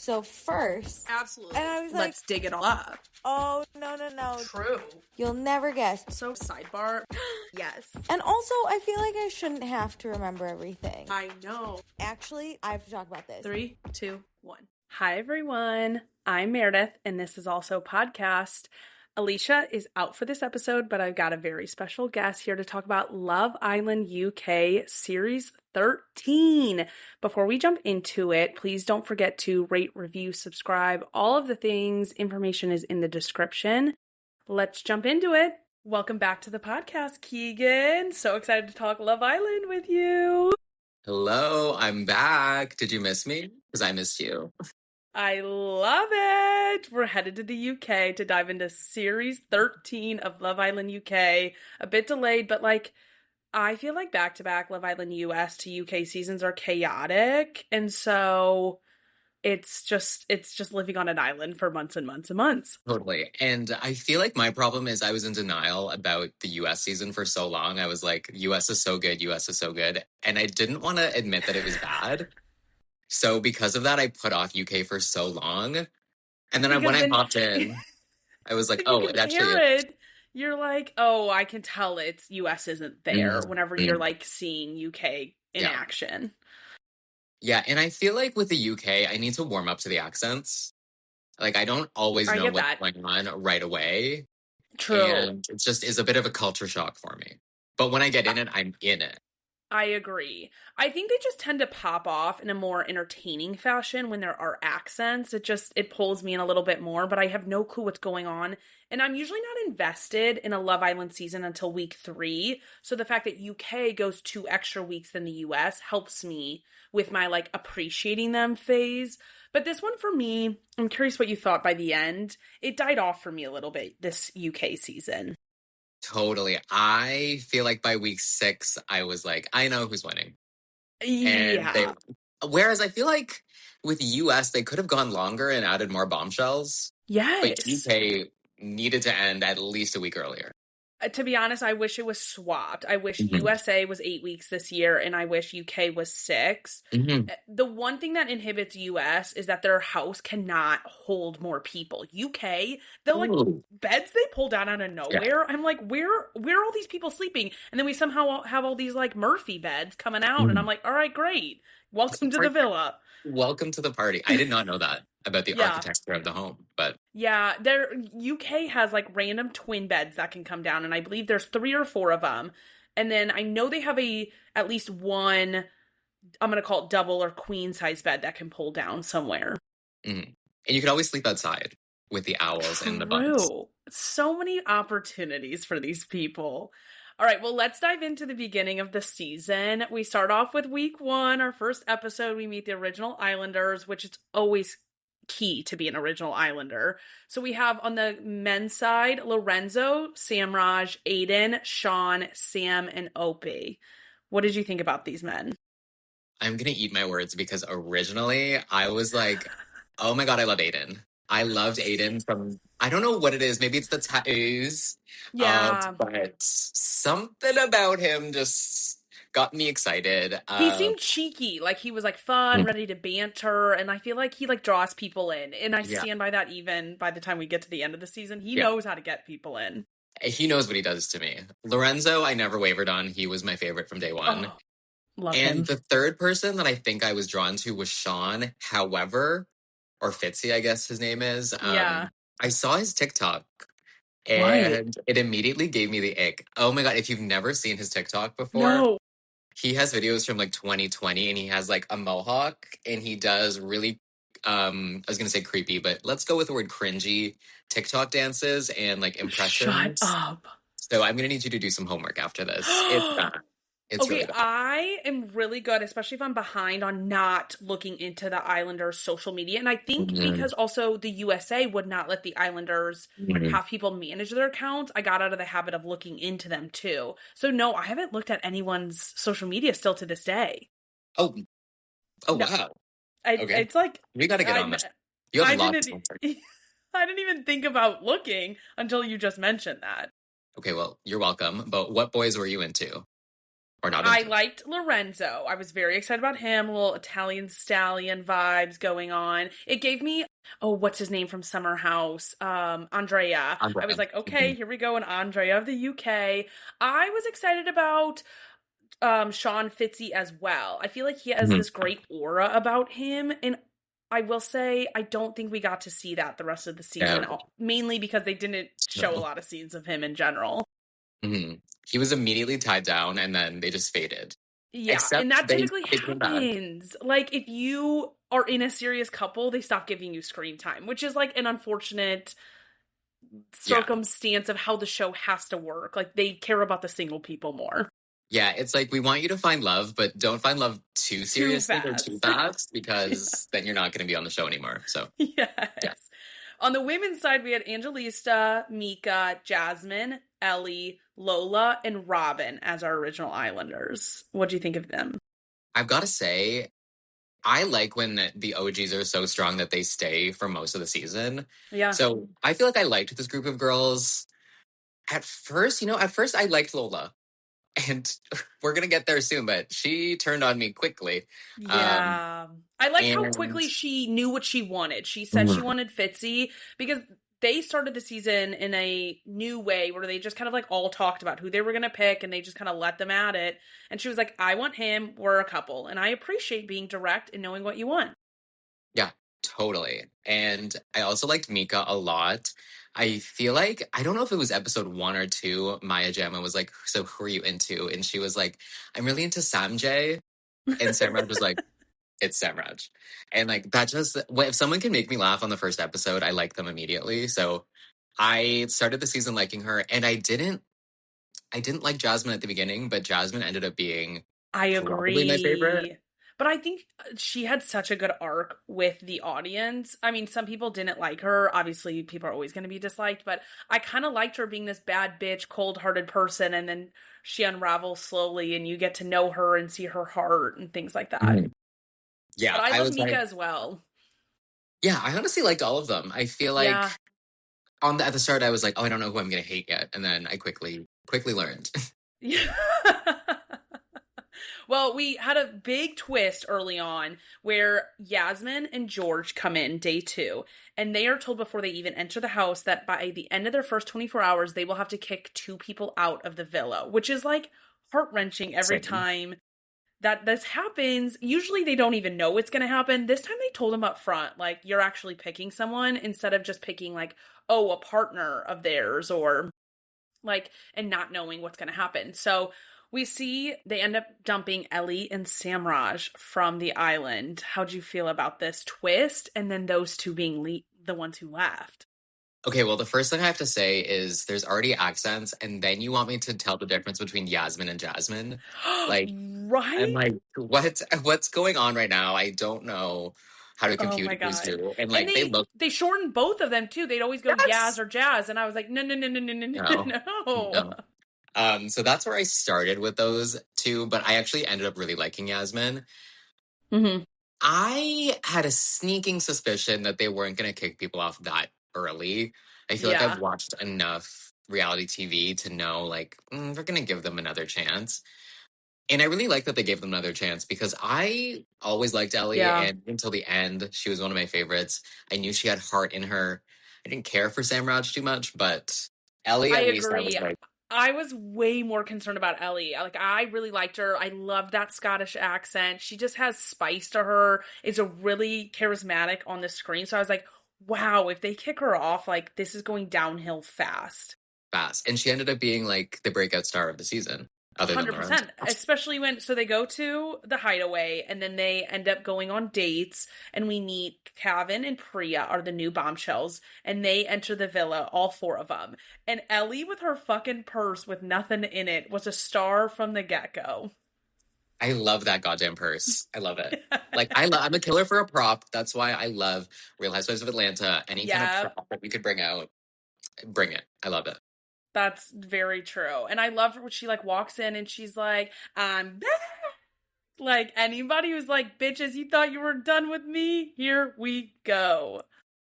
So first... Absolutely. And I was like... Let's dig it all up. Oh, no. True. You'll never guess. So, sidebar. Yes. And also, I feel like I shouldn't have to remember everything. I know. Actually, I have to talk about this. 3, 2, 1. Hi, everyone. I'm Meredith, and this is also podcast. Alicia is out for this episode, but I've got a very special guest here to talk about Love Island UK Series 13. Before we jump into it, please don't forget to rate, review, subscribe, all of the things. Information is in the description. Let's jump into it. Welcome back to the podcast, Keagan. So excited to talk Love Island with you. Hello, I'm back. Did you miss me? Because I missed you. I love it. We're headed to the UK to dive into Series 13 of Love Island UK. A bit delayed, but I feel like back-to-back Love Island US to UK seasons are chaotic. And so it's just living on an island for months and months and months. Totally. And I feel like my problem is I was in denial about the US season for so long. I was like, US is so good, US is so good. And I didn't want to admit that it was bad. So because of that, I put off UK for so long. And then when I popped in, I was like, oh, it actually is. You're like, oh, I can tell it's US isn't there whenever you're seeing UK in action. Yeah, and I feel like with the UK, I need to warm up to the accents. I don't always know what's going on right away. True. And it just is a bit of a culture shock for me. But when I get in it, I'm in it. I agree. I think they just tend to pop off in a more entertaining fashion when there are accents. It pulls me in a little bit more, but I have no clue what's going on. And I'm usually not invested in a Love Island season until week 3. So the fact that UK goes 2 extra weeks than the US helps me with my appreciating them phase. But this one for me, I'm curious what you thought by the end. It died off for me a little bit this UK season. Totally. I feel like by week 6, I was like, I know who's winning. Yeah. Whereas I feel like with US, they could have gone longer and added more bombshells. Yes. But UK needed to end at least a week earlier. To be honest, I wish it was swapped. I wish USA was 8 weeks this year, and I wish UK was 6. The one thing that inhibits US is that their house cannot hold more people. UK, the beds they pull down out of nowhere. Yeah. I'm like, where are all these people sleeping? And then we somehow have all these Murphy beds coming out, and I'm like, all right, great. Welcome to the villa. Welcome to the party. I did not know that about the architecture of the home, but yeah, UK has random twin beds that can come down, and I believe there's 3 or 4 of them. And then I know they have at least one, I'm gonna call it double or queen size bed that can pull down somewhere. And you can always sleep outside with the owls and the bugs. So many opportunities for these people. All right, well, let's dive into the beginning of the season. We start off with week 1, our first episode. We meet the original Islanders, which is always key to be an original Islander. So we have on the men's side, Lorenzo, Samraj, Aiden, Sean, Sam, and Opie. What did you think about these men? I'm going to eat my words because originally I was like, oh my God, I love Aiden. I loved Aiden from, I don't know what it is. Maybe it's the tattoos. Yeah. But something about him just got me excited. He seemed cheeky. He was fun, ready to banter. And I feel like he draws people in. And I stand by that even by the time we get to the end of the season. He knows how to get people in. He knows what he does to me. Lorenzo, I never wavered on. He was my favorite from day one. Oh, love him. And the third person that I think I was drawn to was Sean. However, or Fitzy, I guess his name is. I saw his TikTok and it immediately gave me the ick. Oh my God, if you've never seen his TikTok before, he has videos from 2020 and he has a mohawk and he does really, I was going to say creepy, but let's go with the word cringy TikTok dances and impressions. Shut up. So I'm going to need you to do some homework after this. It's bad. It's okay, really bad. I am really good, especially if I'm behind on not looking into the Islanders' social media. And I think because also the USA would not let the Islanders have people manage their accounts, I got out of the habit of looking into them too. So no, I haven't looked at anyone's social media still to this day. Oh, No. Wow. Okay. It's we got to get on this. You have lots of I didn't even think about looking until you just mentioned that. Okay, well, you're welcome. But what boys were you into? Or not I into? liked Lorenzo. I was very excited about him. Little Italian stallion vibes going on. It gave me, oh, what's his name from Summer House? Andrea. I was Andrea. like, okay, Mhm. here we go, an Andrea of the UK. I was excited about Sean Fitzy as well. I feel like he has Mhm. this great aura about him, and I will say I don't think we got to see that the rest of the season, Yeah. mainly because they didn't show a No. lot of scenes of him in general. Mhm. He was immediately tied down and then they just faded. Yeah, and Except that they typically they came back. happens. Like if you are in a serious couple, they stop giving you screen time, which is like an unfortunate Yeah. circumstance of how the show has to work. Like they care about the single people more. Yeah, it's like we want you to find love, but don't find love too Too seriously or too fast. fast Yeah. because then you're not going to be on the show anymore. So, yeah. Yes. On the women's side, we had Angelista, Mika, Jasmine, Ellie, Lola, and Robin as our original Islanders. What do you think of them? I've got to say, I like when the OGs are so strong that they stay for most of the season. Yeah. So I feel like I liked this group of girls. At first I liked Lola. And we're going to get there soon, but she turned on me quickly. Um, Yeah. I liked how and quickly she knew what she wanted. She said she Mhm. wanted Fitzy because they started the season in a new way where they just kind of like all talked about who they were going to pick and they just kind of let them at it. And she was like, I want him. We're a couple. And I appreciate being direct and knowing what you want. Yeah, totally. And I also liked Mika a lot. I feel like, I don't know if it was episode 1 or 2, Maya Jama was like, so who are you into? And she was like, I'm really into Samjay. And Samraj was like, it's Samraj. And like, that just, if someone can make me laugh on the first episode, I like them immediately. So I started the season liking her and I didn't like Jasmine at the beginning, but Jasmine ended up being I probably my favorite. agree. But I think she had such a good arc with the audience. I mean, some people didn't like her. Obviously, people are always going to be disliked, but I kind of liked her being this bad bitch, cold-hearted person, and then she unravels slowly and you get to know her and see her heart and things like that. Mhm. Yeah, But I I love was Mika like, as well. yeah, I honestly liked all of them. I feel Yeah. like at the start I was like, oh, I don't know who I'm gonna hate yet, and then I quickly learned. Yeah. Well, we had a big twist early on where Yasmin and George come in day 2, and they are told before they even enter the house that by the end of their first 24 hours, they will have to kick 2 people out of the villa, which is like heart-wrenching every Same. time that this happens. Usually they don't even know it's going to happen. This time they told them up front, like, you're actually picking someone instead of just picking, like, oh, a partner of theirs or like, and not knowing what's going to happen. So we see they end up dumping Ellie and Samraj from the island. How'd you feel about this twist? And then those two being the ones who left. Okay, well, the first thing I have to say is there's already accents, and then you want me to tell the difference between Yasmin and Jasmine. Like, I'm Right? like, what's going on right now? I don't know how to Oh my compute who's God. who. And And like they they look they shortened both of them too. They'd always go Yaz yes. or Jazz. And I was like, no, no, no, no, no, no, no, No. no. No. So that's where I started with those two, but I actually ended up really liking Yasmin. Mm-hmm. I had a sneaking suspicion that they weren't going to kick people off that early. I feel like I've Yeah. watched enough reality TV to know, like, we're going to give them another chance. And I really like that they gave them another chance because I always liked Ellie, Yeah. and until the end, she was one of my favorites. I knew she had heart in her. I didn't care for Sam Raj too much, but Ellie, I at least, I was agree. like, I was way more concerned about Ellie. Like, I really liked her. I loved that Scottish accent. She just has spice to her. Is a really charismatic on the screen. So I was like, wow, if they kick her off, like, this is going downhill fast. fast. And she ended up being like the breakout star of the season, other than Lorenzo. 100%. Especially when, so they go to the hideaway and then they end up going on dates and we meet Keagan and Priya are the new bombshells and they enter the villa, all 4 of them. And Ellie with her fucking purse with nothing in it was a star from the get-go. I love that goddamn purse. I love it. Like I'm a killer for a prop. That's why I love Real Housewives of Atlanta. Any kind Yeah, of prop that we could bring out, bring it. I love it. that's very true. And I love when she like walks in and she's like, I'm back. Like anybody who's like, bitches, you thought you were done with me? Here we go.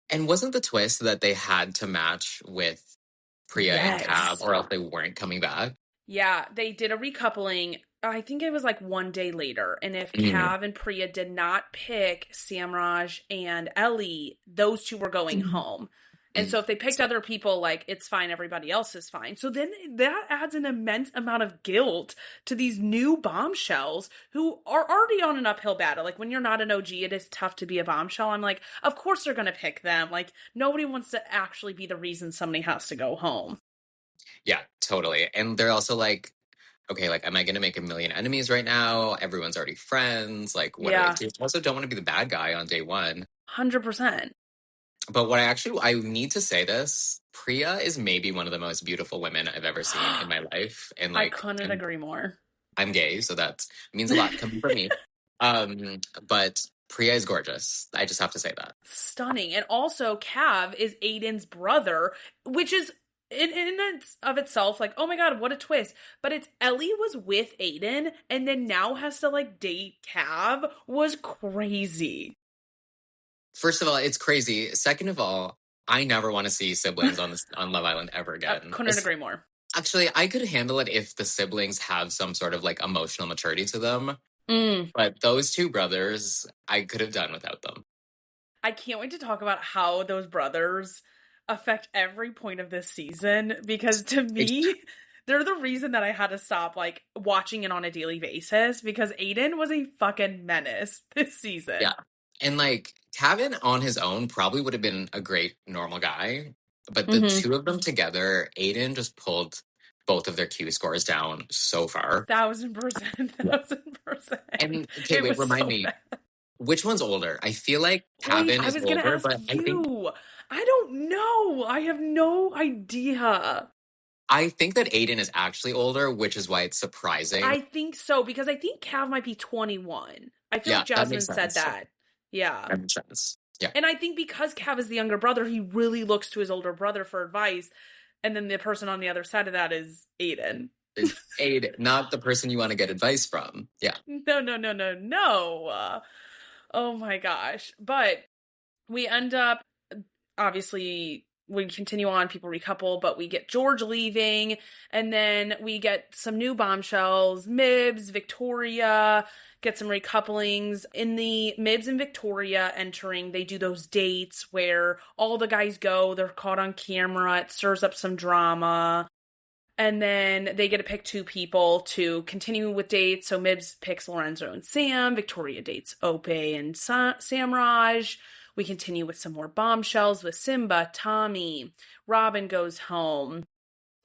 And wasn't the twist that they had to match with Priya and Cav, Yes. or else they weren't coming back? Yeah, they did a recoupling I think it was like one day later. And if Cav and Priya did not pick Samraj and Ellie, those two were going home. And so if they picked other people, like, it's fine, everybody else is fine. So then that adds an immense amount of guilt to these new bombshells who are already on an uphill battle. Like, when you're not an OG, it is tough to be a bombshell. I'm like, of course they're going to pick them. Like, nobody wants to actually be the reason somebody has to go home. Yeah, totally. And they're also like, okay, like, am I going to make a million enemies right now? Everyone's already friends. Like, what do I do? I also don't want to be the bad guy on day one. 100%. But I need to say this, Priya is maybe one of the most beautiful women I've ever seen in my life. And I like, couldn't agree more. I'm gay, so that means a lot coming from me. But Priya is gorgeous. I just have to say that. Stunning. And also, Cav is Aiden's brother, which is in of itself like, oh my god, what a twist. But it's Ellie was with Aiden and then now has to like date Cav was crazy. First of all, it's crazy. Second of all, I never want to see siblings on Love Island ever again. Couldn't agree more. Actually, I could handle it if the siblings have some sort of like emotional maturity to them. But those two brothers, I could have done without them. I can't wait to talk about how those brothers affect every point of this season, because to me, they're the reason that I had to stop like watching it on a daily basis, because Aiden was a fucking menace this season. Yeah. And like Kevin on his own probably would have been a great normal guy, but the two of them together, Aiden just pulled both of their Q scores down so far. 1,000%. And okay, wait, remind me, which one's older? I feel like Kevin is older, but I don't know. I have no idea. I think that Aiden is actually older, which is why it's surprising. I think so, because I think Cav might be 21. I feel like Jasmine said that. Yeah. That makes sense. Yeah. And I think because Cav is the younger brother, he really looks to his older brother for advice. And then the person on the other side of that is Aiden. It's Aiden, not the person you want to get advice from. Yeah. No. Oh my gosh. But we end up, obviously, we continue on, people recouple, but we get George leaving, and then we get some new bombshells, Mibs, Victoria, get some recouplings. In the Mibs and Victoria entering, they do those dates where all the guys go, they're caught on camera, it stirs up some drama. And then they get to pick two people to continue with dates. So Mibs picks Lorenzo and Sam. Victoria dates Ope and Samraj. We continue with some more bombshells with Simba, Tommy. Robin goes home.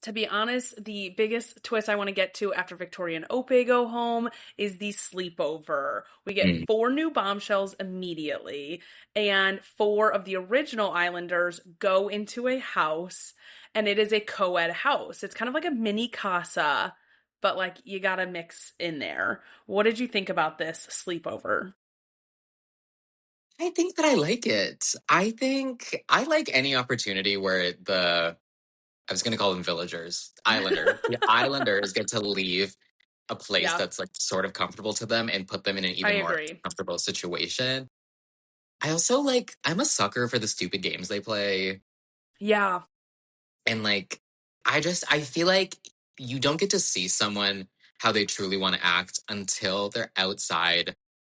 To be honest, the biggest twist I want to get to after Victoria and Ope go home is the sleepover. We get 4 new bombshells immediately, and 4 of the original Islanders go into a house, and it is a co-ed house. It's kind of like a mini casa, but like you gotta mix in there. What did you think about this sleepover? I think that I like it. I think I like any opportunity where I was going to call them villagers, the Islanders get to leave a place that's like sort of comfortable to them and put them in an even more comfortable situation. I also I'm a sucker for the stupid games they play. Yeah. And like, I feel like you don't get to see someone how they truly want to act until they're outside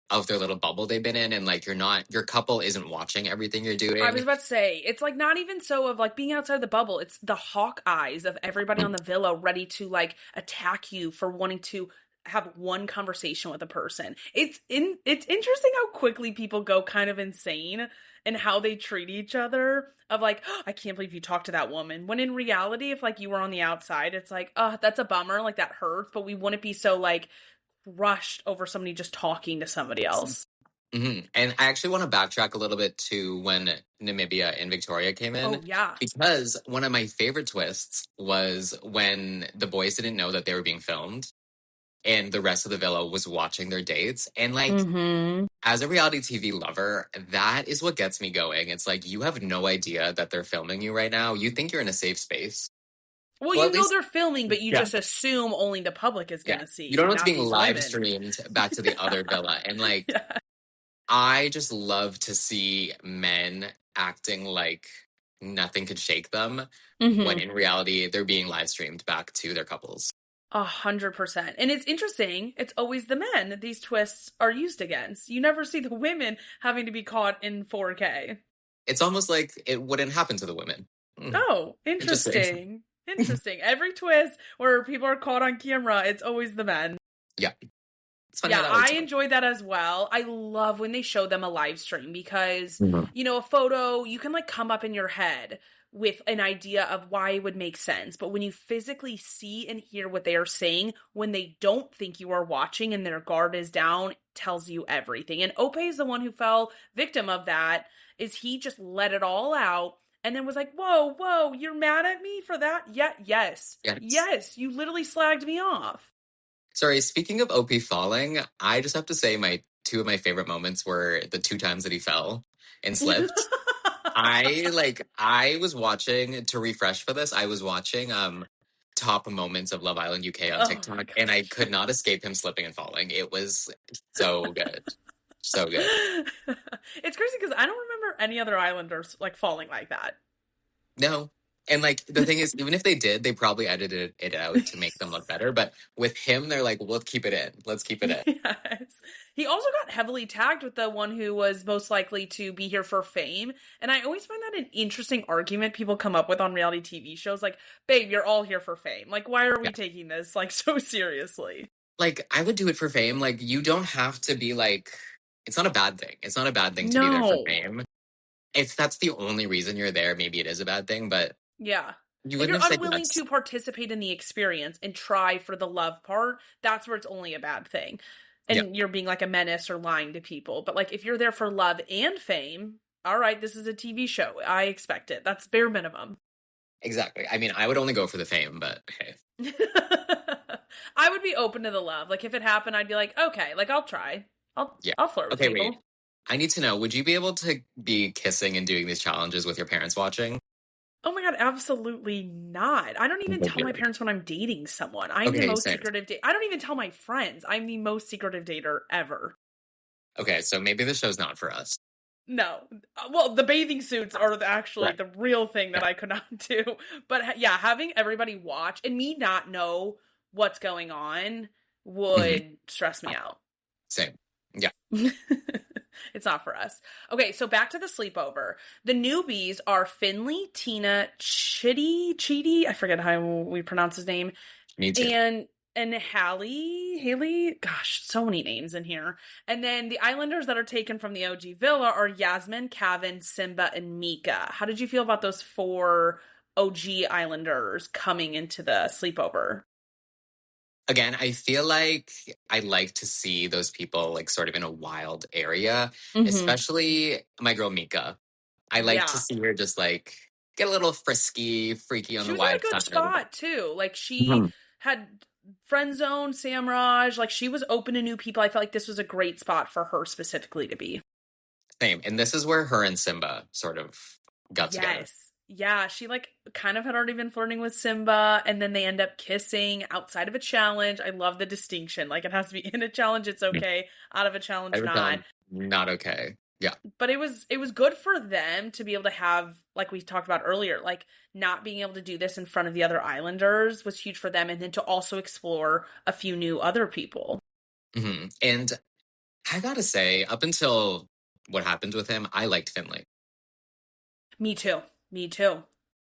of their little bubble they've been in, and like your couple isn't watching everything you're doing. I was about to say, it's like not even so of like being outside the bubble, it's the hawk eyes of everybody on the villa ready to like attack you for wanting to have one conversation with a person. It's interesting how quickly people go kind of insane and how they treat each other, of like, oh, I can't believe you talked to that woman, when in reality, if like you were on the outside, it's like, oh, that's a bummer, like that hurts, but we wouldn't be so like rushed over somebody just talking to somebody else. And I actually want to backtrack a little bit to when Namibia and Victoria came in. Oh, yeah. Because one of my favorite twists was when the boys didn't know that they were being filmed and the rest of the villa was watching their dates. And like, as a reality TV lover, that is what gets me going. It's like, you have no idea that they're filming you right now. You think you're in a safe space. Well, you know they're filming, but you just assume only the public is going to see. You don't know it's being live streamed back to the other villa. And like, I just love to see men acting like nothing could shake them when in reality they're being live streamed back to their couples. 100%. And it's interesting. It's always the men that these twists are used against. You never see the women having to be caught in 4K. It's almost like it wouldn't happen to the women. Oh, interesting. Interesting. Every twist where people are caught on camera, it's always the men. Yeah. It's funny Yeah, I enjoy that as well. I love when they show them a live stream because, you know, a photo, you can like come up in your head with an idea of why it would make sense. But when you physically see and hear what they are saying, when they don't think you are watching and their guard is down, tells you everything. And Ope is the one who fell victim of that, is he just let it all out and then was like, whoa, you're mad at me for that? Yes, you literally slagged me off. Sorry, speaking of OP falling, I just have to say two of my favorite moments were the 2 times that he fell and slipped. I was watching, to refresh for this, I was watching top moments of Love Island UK on TikTok, and I could not escape him slipping and falling. It was so good. So good. It's crazy because I don't remember any other Islanders like falling like that. No. And like the thing is, even if they did, they probably edited it out to make them look better. But with him, they're like, we'll keep it in. Let's keep it in. Yes. He also got heavily tagged with the one who was most likely to be here for fame. And I always find that an interesting argument people come up with on reality TV shows. Like, babe, you're all here for fame. Like, why are we taking this like so seriously? Like, I would do it for fame. Like, you don't have to be like, it's not a bad thing. It's not a bad thing to be there for fame. If that's the only reason you're there, maybe it is a bad thing, but yeah. You if you're unwilling to participate in the experience and try for the love part, that's where it's only a bad thing. And you're being like a menace or lying to people. But like if you're there for love and fame, all right, this is a TV show. I expect it. That's bare minimum. Exactly. I mean, I would only go for the fame, but hey. I would be open to the love. Like if it happened, I'd be like, okay, like I'll try. I'll flirt with people. Wait. I need to know, would you be able to be kissing and doing these challenges with your parents watching? Oh my God, absolutely not. I don't even tell my parents when I'm dating someone. I'm the most secretive I don't even tell my friends. I'm the most secretive dater ever. Okay, so maybe the show's not for us. No. Well, the bathing suits are actually the real thing that I could not do. But yeah, having everybody watch and me not know what's going on would stress me out. Same. Yeah. It's not for us. Okay, so back to the sleepover. The newbies are Finley, Tina, Chidi, I forget how we pronounce his name. Me too. And Haley, gosh, so many names in here. And then the Islanders that are taken from the OG Villa are Yasmin, Kevin, Simba, and Mika. How did you feel about those 4 OG Islanders coming into the sleepover? Again, I feel like I like to see those people like sort of in a wild area, especially my girl Mika. I like to see her just like get a little frisky, freaky on the wild side. She was in a good spot too. Like she had friend zone Samraj. Like she was open to new people. I felt like this was a great spot for her specifically to be. Same. And this is where her and Simba sort of got together. Yeah, she like kind of had already been flirting with Simba and then they end up kissing outside of a challenge. I love the distinction. Like it has to be in a challenge, it's okay. Out of a challenge, not okay. Yeah. But it was good for them to be able to have, like we talked about earlier, like not being able to do this in front of the other Islanders was huge for them. And then to also explore a few new other people. Mm-hmm. And I gotta say, up until what happened with him, I liked Finley. Me too.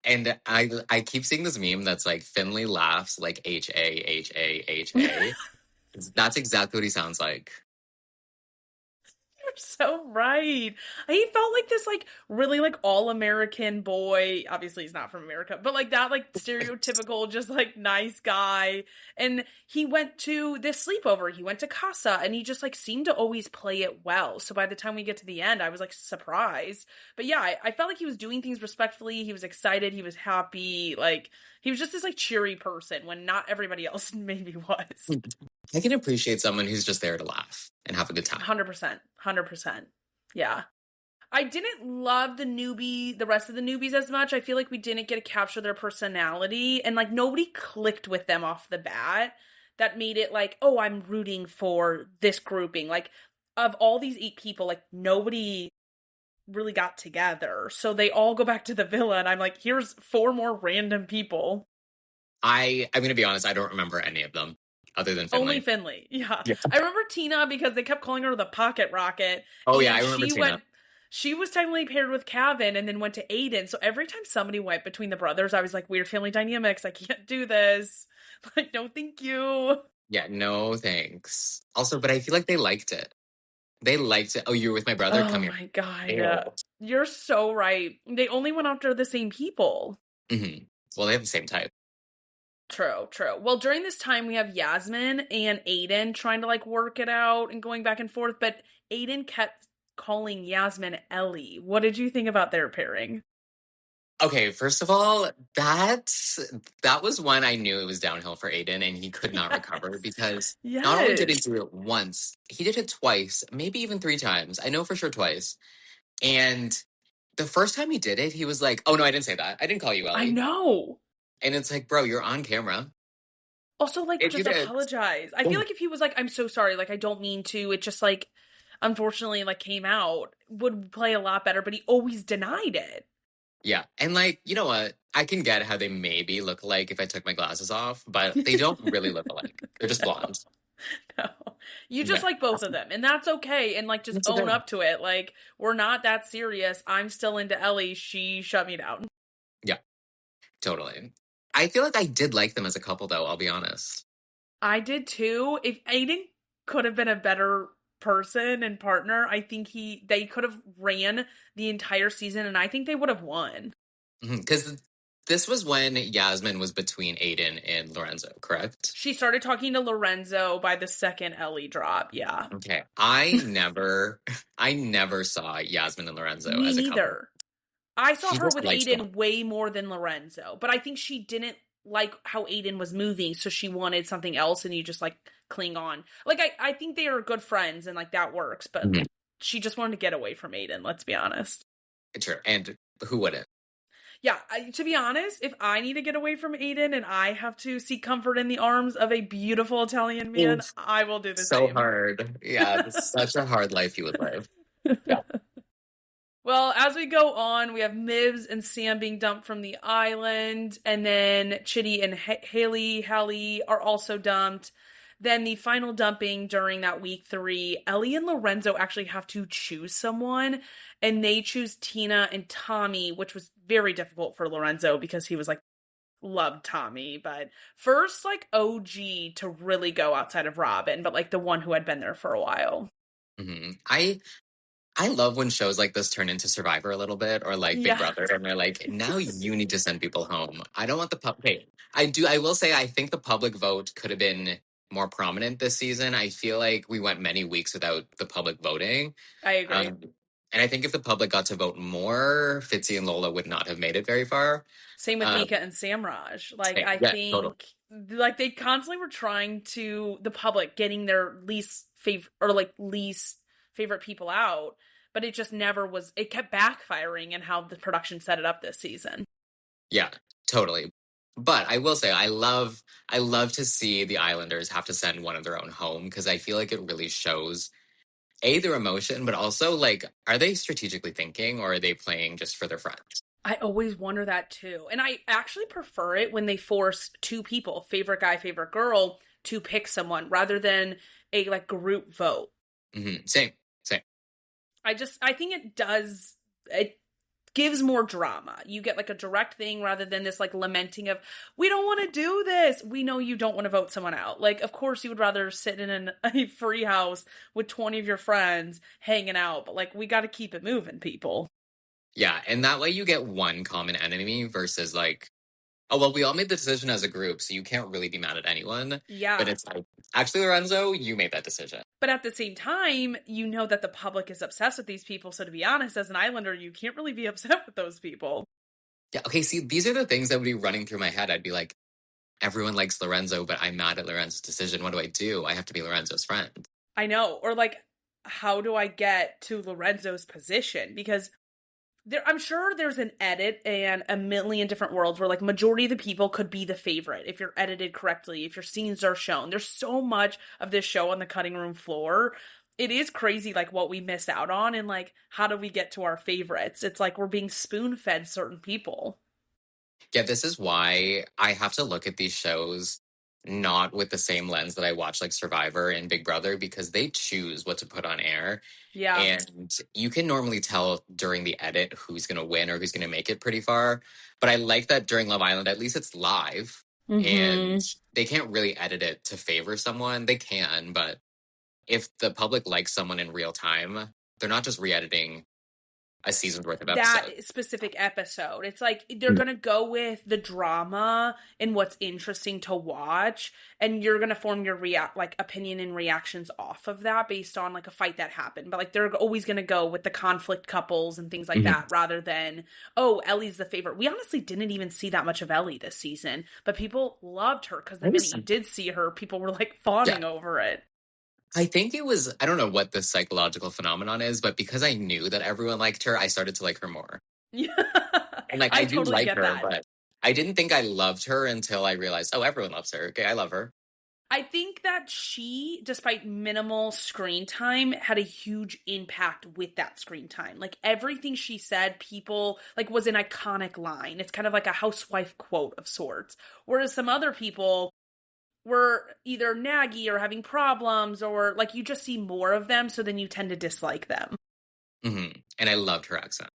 And I keep seeing this meme that's like Finley laughs like H-A-H-A-H-A. That's exactly what he sounds like. You're so right. He felt like this like really like all-American boy. Obviously he's not from America, but like that like stereotypical just like nice guy. And he went to this sleepover. He went to Casa and he just like seemed to always play it well. So by the time we get to the end, I was like surprised. But yeah, I felt like he was doing things respectfully. He was excited. He was happy. Like he was just this like cheery person when not everybody else maybe was. I can appreciate someone who's just there to laugh and have a good time. 100%. Yeah. I didn't love the rest of the newbies as much. I feel like we didn't get to capture their personality and like nobody clicked with them off the bat. That made it like, oh, I'm rooting for this grouping. Like of all these 8 people, like nobody really got together. So they all go back to the villa and I'm like, here's 4 more random people. I'm going to be honest, I don't remember any of them other than Finley. Only Finley. Yeah. Yeah. I remember Tina because they kept calling her the Pocket Rocket. Oh, and yeah, I remember Tina. She was technically paired with Keagan and then went to Aiden. So every time somebody went between the brothers, I was like, weird family dynamics. I can't do this. Like, no, thank you. Yeah, no thanks. Also, but I feel like they liked it. They liked it. Oh, you were with my brother? Oh Come here. my God. Ew. You're so right. They only went after the same people. Mm-hmm. Well, they have the same type. True. Well, during this time, we have Yasmin and Aiden trying to like work it out and going back and forth, but Aiden kept calling Yasmin Ellie. What did you think about their pairing? Okay, first of all, that was one I knew it was downhill for Aiden, and he could not recover because not only did he do it once, he did it twice, maybe even 3 times. I know for sure twice. And the first time he did it, he was like, "Oh no, I didn't say that. I didn't call you Ellie." I know. And it's like, bro, you're on camera. Also, like, just apologize. I feel like if he was like, "I'm so sorry, like, I don't mean to," it just like, unfortunately, like, came out, would play a lot better, but he always denied it. Yeah. And like, you know what? I can get how they maybe look alike if I took my glasses off, but they don't really look alike. They're just blonde. No. You just like both of them, and that's okay. And like, just own up to it. Like, we're not that serious. I'm still into Ellie. She shut me down. Yeah, totally. I feel like I did like them as a couple, though, I'll be honest. I did too. If Aiden could have been a better person and partner, I think they could have ran the entire season, and I think they would have won. Because this was when Yasmin was between Aiden and Lorenzo, correct? She started talking to Lorenzo by the second Ellie drop, yeah. Okay. I never saw Yasmin and Lorenzo as a couple. Me neither. I saw her with Aiden way more than Lorenzo, but I think she didn't like how Aiden was moving, so she wanted something else, and you just like cling on. Like, I think they are good friends, and like that works, but she just wanted to get away from Aiden, let's be honest. Sure, and who wouldn't? Yeah, to be honest, if I need to get away from Aiden and I have to seek comfort in the arms of a beautiful Italian man, I will do the same. So hard. Yeah, it's such a hard life you would live. Yeah. Well, as we go on, we have Mibs and Sam being dumped from the island, and then Chitty and Hallie are also dumped. Then the final dumping during that week 3, Ellie and Lorenzo actually have to choose someone, and they choose Tina and Tommy, which was very difficult for Lorenzo because he was like, loved Tommy, but first like OG to really go outside of Robin, but like the one who had been there for a while. I love when shows like this turn into Survivor a little bit, or like Big Brother, and they're like, now you need to send people home. I don't want the public. I will say, I think the public vote could have been more prominent this season. I feel like we went many weeks without the public voting. I agree. And I think if the public got to vote more, Fitzy and Lola would not have made it very far. Same with Mika and Samraj. Like, I think, totally. Like, they constantly were trying to, the public, getting their least favorite people out, but it just never was, it kept backfiring in how the production set it up this season. Yeah, totally. But I will say, I love to see the Islanders have to send one of their own home, because I feel like it really shows their emotion, but also like, are they strategically thinking, or are they playing just for their friends? I always wonder that too. And I actually prefer it when they force 2 people, favorite guy, favorite girl, to pick someone rather than a like group vote. Same. I think it gives more drama. You get like a direct thing rather than this like lamenting of, we don't want to do this. We know you don't want to vote someone out. Like, of course you would rather sit in a free house with 20 of your friends hanging out, but like, we got to keep it moving, people. Yeah, and that way you get one common enemy versus like, oh, well, we all made the decision as a group, so you can't really be mad at anyone. Yeah. But it's like, actually, Lorenzo, you made that decision. But at the same time, you know that the public is obsessed with these people, so to be honest, as an Islander, you can't really be upset with those people. Yeah, okay, see, these are the things that would be running through my head. I'd be like, everyone likes Lorenzo, but I'm mad at Lorenzo's decision. What do? I have to be Lorenzo's friend. I know. Or like, how do I get to Lorenzo's position? Because I'm sure there's an edit and a million different worlds where like majority of the people could be the favorite if you're edited correctly, if your scenes are shown. There's so much of this show on the cutting room floor. It is crazy like what we missed out on, and like how do we get to our favorites? It's like we're being spoon-fed certain people. Yeah, this is why I have to look at these shows not with the same lens that I watch like Survivor and Big Brother, because they choose what to put on air. Yeah. And you can normally tell during the edit who's going to win or who's going to make it pretty far. But I like that during Love Island, at least it's live and they can't really edit it to favor someone. They can, but if the public likes someone in real time, they're not just re-editing a season's worth of that episodes. specific episode. It's like they're going to go with the drama and what's interesting to watch, and you're going to form your opinion and reactions off of that based on like a fight that happened. But like they're always going to go with the conflict couples and things like that rather than, oh, Ellie's the favorite. We honestly didn't even see that much of Ellie this season, but people loved her because the minute you did see her, people were like fawning over it. I think it was, I don't know what the psychological phenomenon is, but because I knew that everyone liked her, I started to like her more. Yeah. And like, I do totally like get her, that. but I didn't think I loved her until I realized, oh, everyone loves her. Okay, I love her. I think that she, despite minimal screen time, had a huge impact with that screen time. Like everything she said, people like was an iconic line. It's kind of like a housewife quote of sorts. Whereas some other people were either naggy or having problems, or like you just see more of them, so then you tend to dislike them. And I loved her accent.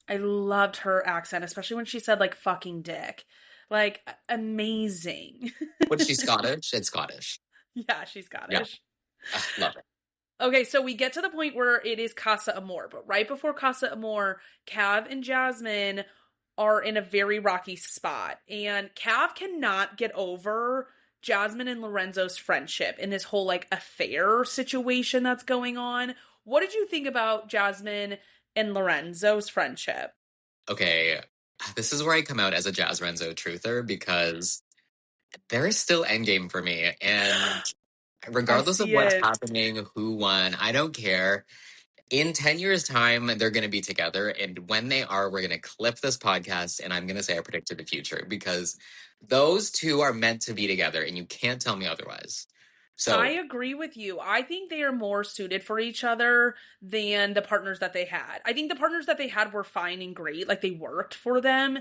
I loved her accent, especially when she said like fucking dick. Like amazing. What, she's Scottish? It's Scottish. Yeah, she's Scottish. Yeah. Love it. Okay, so we get to the point where it is Casa Amor, but right before Casa Amor, Cav and Jasmine are in a very rocky spot, and Cav cannot get over Jasmine and Lorenzo's friendship in this whole like affair situation that's going on. What did you think about Jasmine and Lorenzo's friendship? Okay, this is where I come out as a Jazz Renzo truther, because there is still endgame for me, and regardless of what's happening, who won, I don't care. In 10 years' time, they're going to be together. And when they are, we're going to clip this podcast and I'm going to say I predicted the future, because those two are meant to be together and you can't tell me otherwise. So I agree with you. I think they are more suited for each other than the partners that they had. I think the partners that they had were fine and great. Like they worked for them.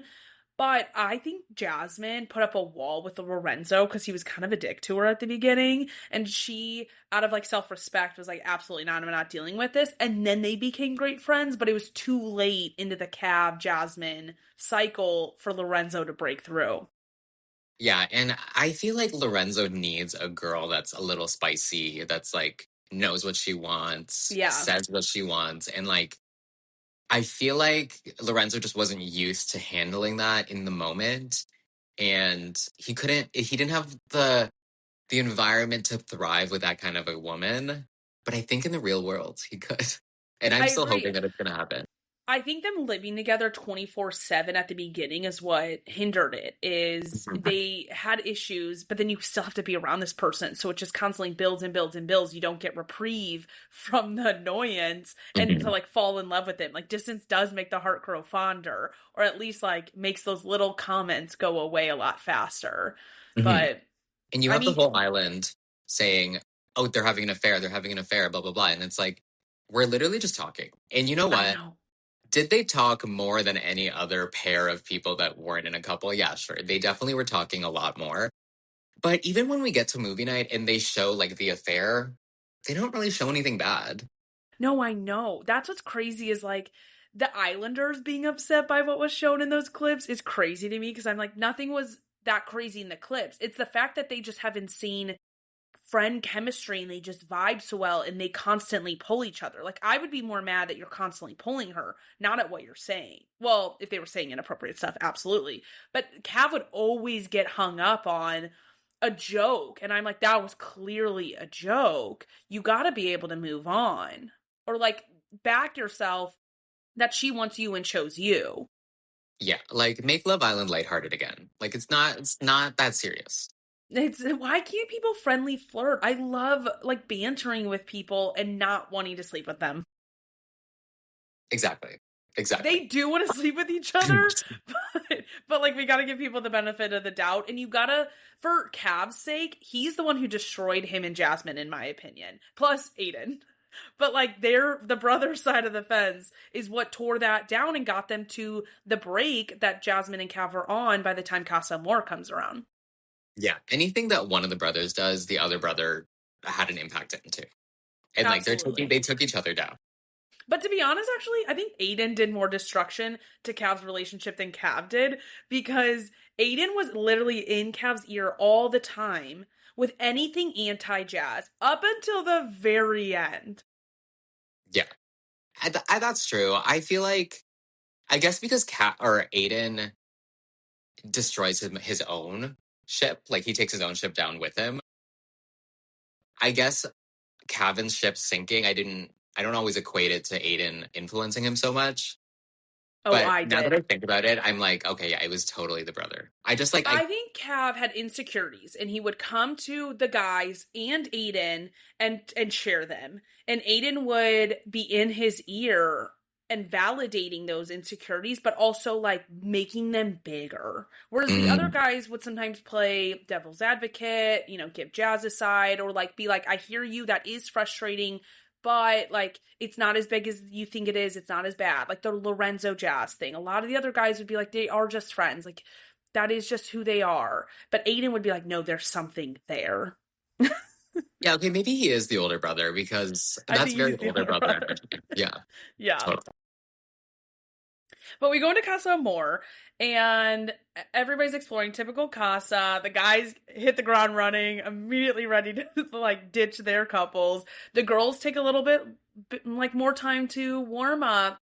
But I think Jasmine put up a wall with Lorenzo because he was kind of a dick to her at the beginning. And she, out of like self-respect, was like, absolutely not, I'm not dealing with this. And then they became great friends, but it was too late into the Cav Jasmine cycle for Lorenzo to break through. yeah, and I feel like Lorenzo needs a girl that's a little spicy, that's like knows what she wants, says what she wants, and like I feel like Lorenzo just wasn't used to handling that in the moment, and he didn't have the environment to thrive with that kind of a woman. But I think in the real world he could. And I'm still hoping that it's going to happen. I think them living together 24/7 at the beginning is what hindered it. Is they had issues, but then you still have to be around this person, so it just constantly builds and builds and builds. You don't get reprieve from the annoyance and to like fall in love with them. Like distance does make the heart grow fonder, or at least like makes those little comments go away a lot faster. But and you have the whole island saying, "Oh, they're having an affair. They're having an affair." Blah blah blah, and it's like we're literally just talking. And you know what? Did they talk more than any other pair of people that weren't in a couple? Yeah, sure. They definitely were talking a lot more. But even when we get to movie night and they show like the affair, they don't really show anything bad. No, I know. That's what's crazy is like the Islanders being upset by what was shown in those clips is crazy to me because I'm like, nothing was that crazy in the clips. It's the fact that they just have insane friend chemistry and they just vibe so well and they constantly pull each other. Like I would be more mad that you're constantly pulling her, not at what you're saying. Well, if they were saying inappropriate stuff, absolutely. But Cav would always get hung up on a joke. And I'm like, that was clearly a joke. You got to be able to move on. Or like back yourself that she wants you and chose you. Yeah, like make Love Island lighthearted again. Like it's not that serious. Why can't people friendly flirt? I love like bantering with people and not wanting to sleep with them. Exactly. They do want to sleep with each other, but like we got to give people the benefit of the doubt. And you gotta, for Cav's sake, he's the one who destroyed him and Jasmine, in my opinion. Plus Aiden. But like the brother side of the fence is what tore that down and got them to the break that Jasmine and Cav are on by the time Casa Amor comes around. Yeah. Anything that one of the brothers does, the other brother had an impact into. And like they took each other down. But to be honest, actually, I think Aiden did more destruction to Cav's relationship than Cav did, because Aiden was literally in Cav's ear all the time with anything anti-Jazz up until the very end. Yeah. That's true. I feel like, I guess because Aiden destroys his own ship, like he takes his own ship down with him. I guess Cavan's ship sinking, I don't always equate it to Aiden influencing him so much. Oh, But I now did. that I think about it, I'm like, okay, yeah, it was totally the brother. I think Cav had insecurities, and he would come to the guys and Aiden and share them. And Aiden would be in his ear and validating those insecurities, but also like making them bigger. Whereas the other guys would sometimes play devil's advocate, give Jazz a side, or like be like, I hear you, that is frustrating, but like it's not as big as you think it is. It's not as bad. Like the Lorenzo Jazz thing. A lot of the other guys would be like, they are just friends. Like that is just who they are. But Aiden would be like, no, there's something there. Yeah, okay, maybe he is the older brother, because that's very older brother energy. Yeah. Yeah. Totally. But we go into Casa Amor, and everybody's exploring, typical Casa. The guys hit the ground running, immediately ready to like ditch their couples. The girls take a little bit like more time to warm up.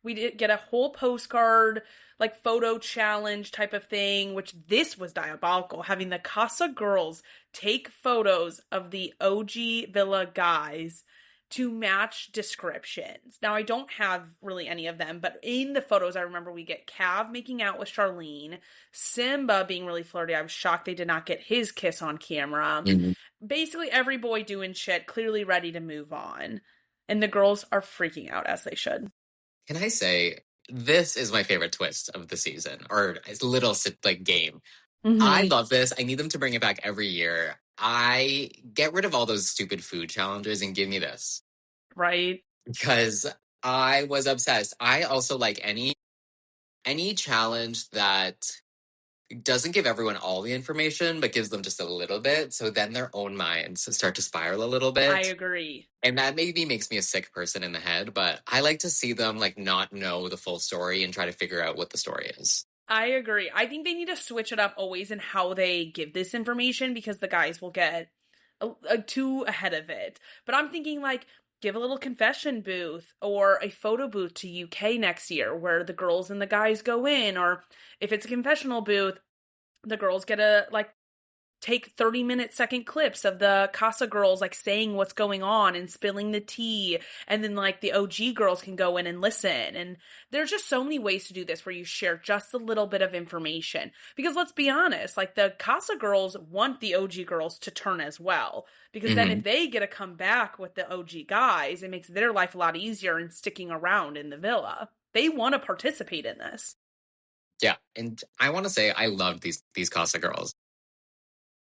We did get a whole postcard, like photo challenge type of thing, which this was diabolical, having the Casa girls take photos of the OG Villa guys to match descriptions. Now, I don't have really any of them, but in the photos, I remember we get Cav making out with Charlene, Simba being really flirty. I was shocked they did not get his kiss on camera. Mm-hmm. Basically, every boy doing shit, clearly ready to move on. And the girls are freaking out, as they should. Can I say, this is my favorite twist of the season, or a little like game. Mm-hmm. I love this. I need them to bring it back every year. I get rid of all those stupid food challenges and give me this. Right. Because I was obsessed. I also like any challenge that doesn't give everyone all the information, but gives them just a little bit. So then their own minds start to spiral a little bit. I agree. And that maybe makes me a sick person in the head, but I like to see them like not know the full story and try to figure out what the story is. I agree. I think they need to switch it up always in how they give this information, because the guys will get too ahead of it. But I'm thinking like, give a little confession booth or a photo booth to UK next year where the girls and the guys go in. Or if it's a confessional booth, the girls get a like take 30-minute second clips of the Casa girls like saying what's going on and spilling the tea, and then like the OG girls can go in and listen. And there's just so many ways to do this where you share just a little bit of information, because let's be honest, like the Casa girls want the OG girls to turn as well, because then if they get to come back with the OG guys, it makes their life a lot easier in sticking around in the villa. They want to participate in this. Yeah, and I want to say I loved these Casa girls.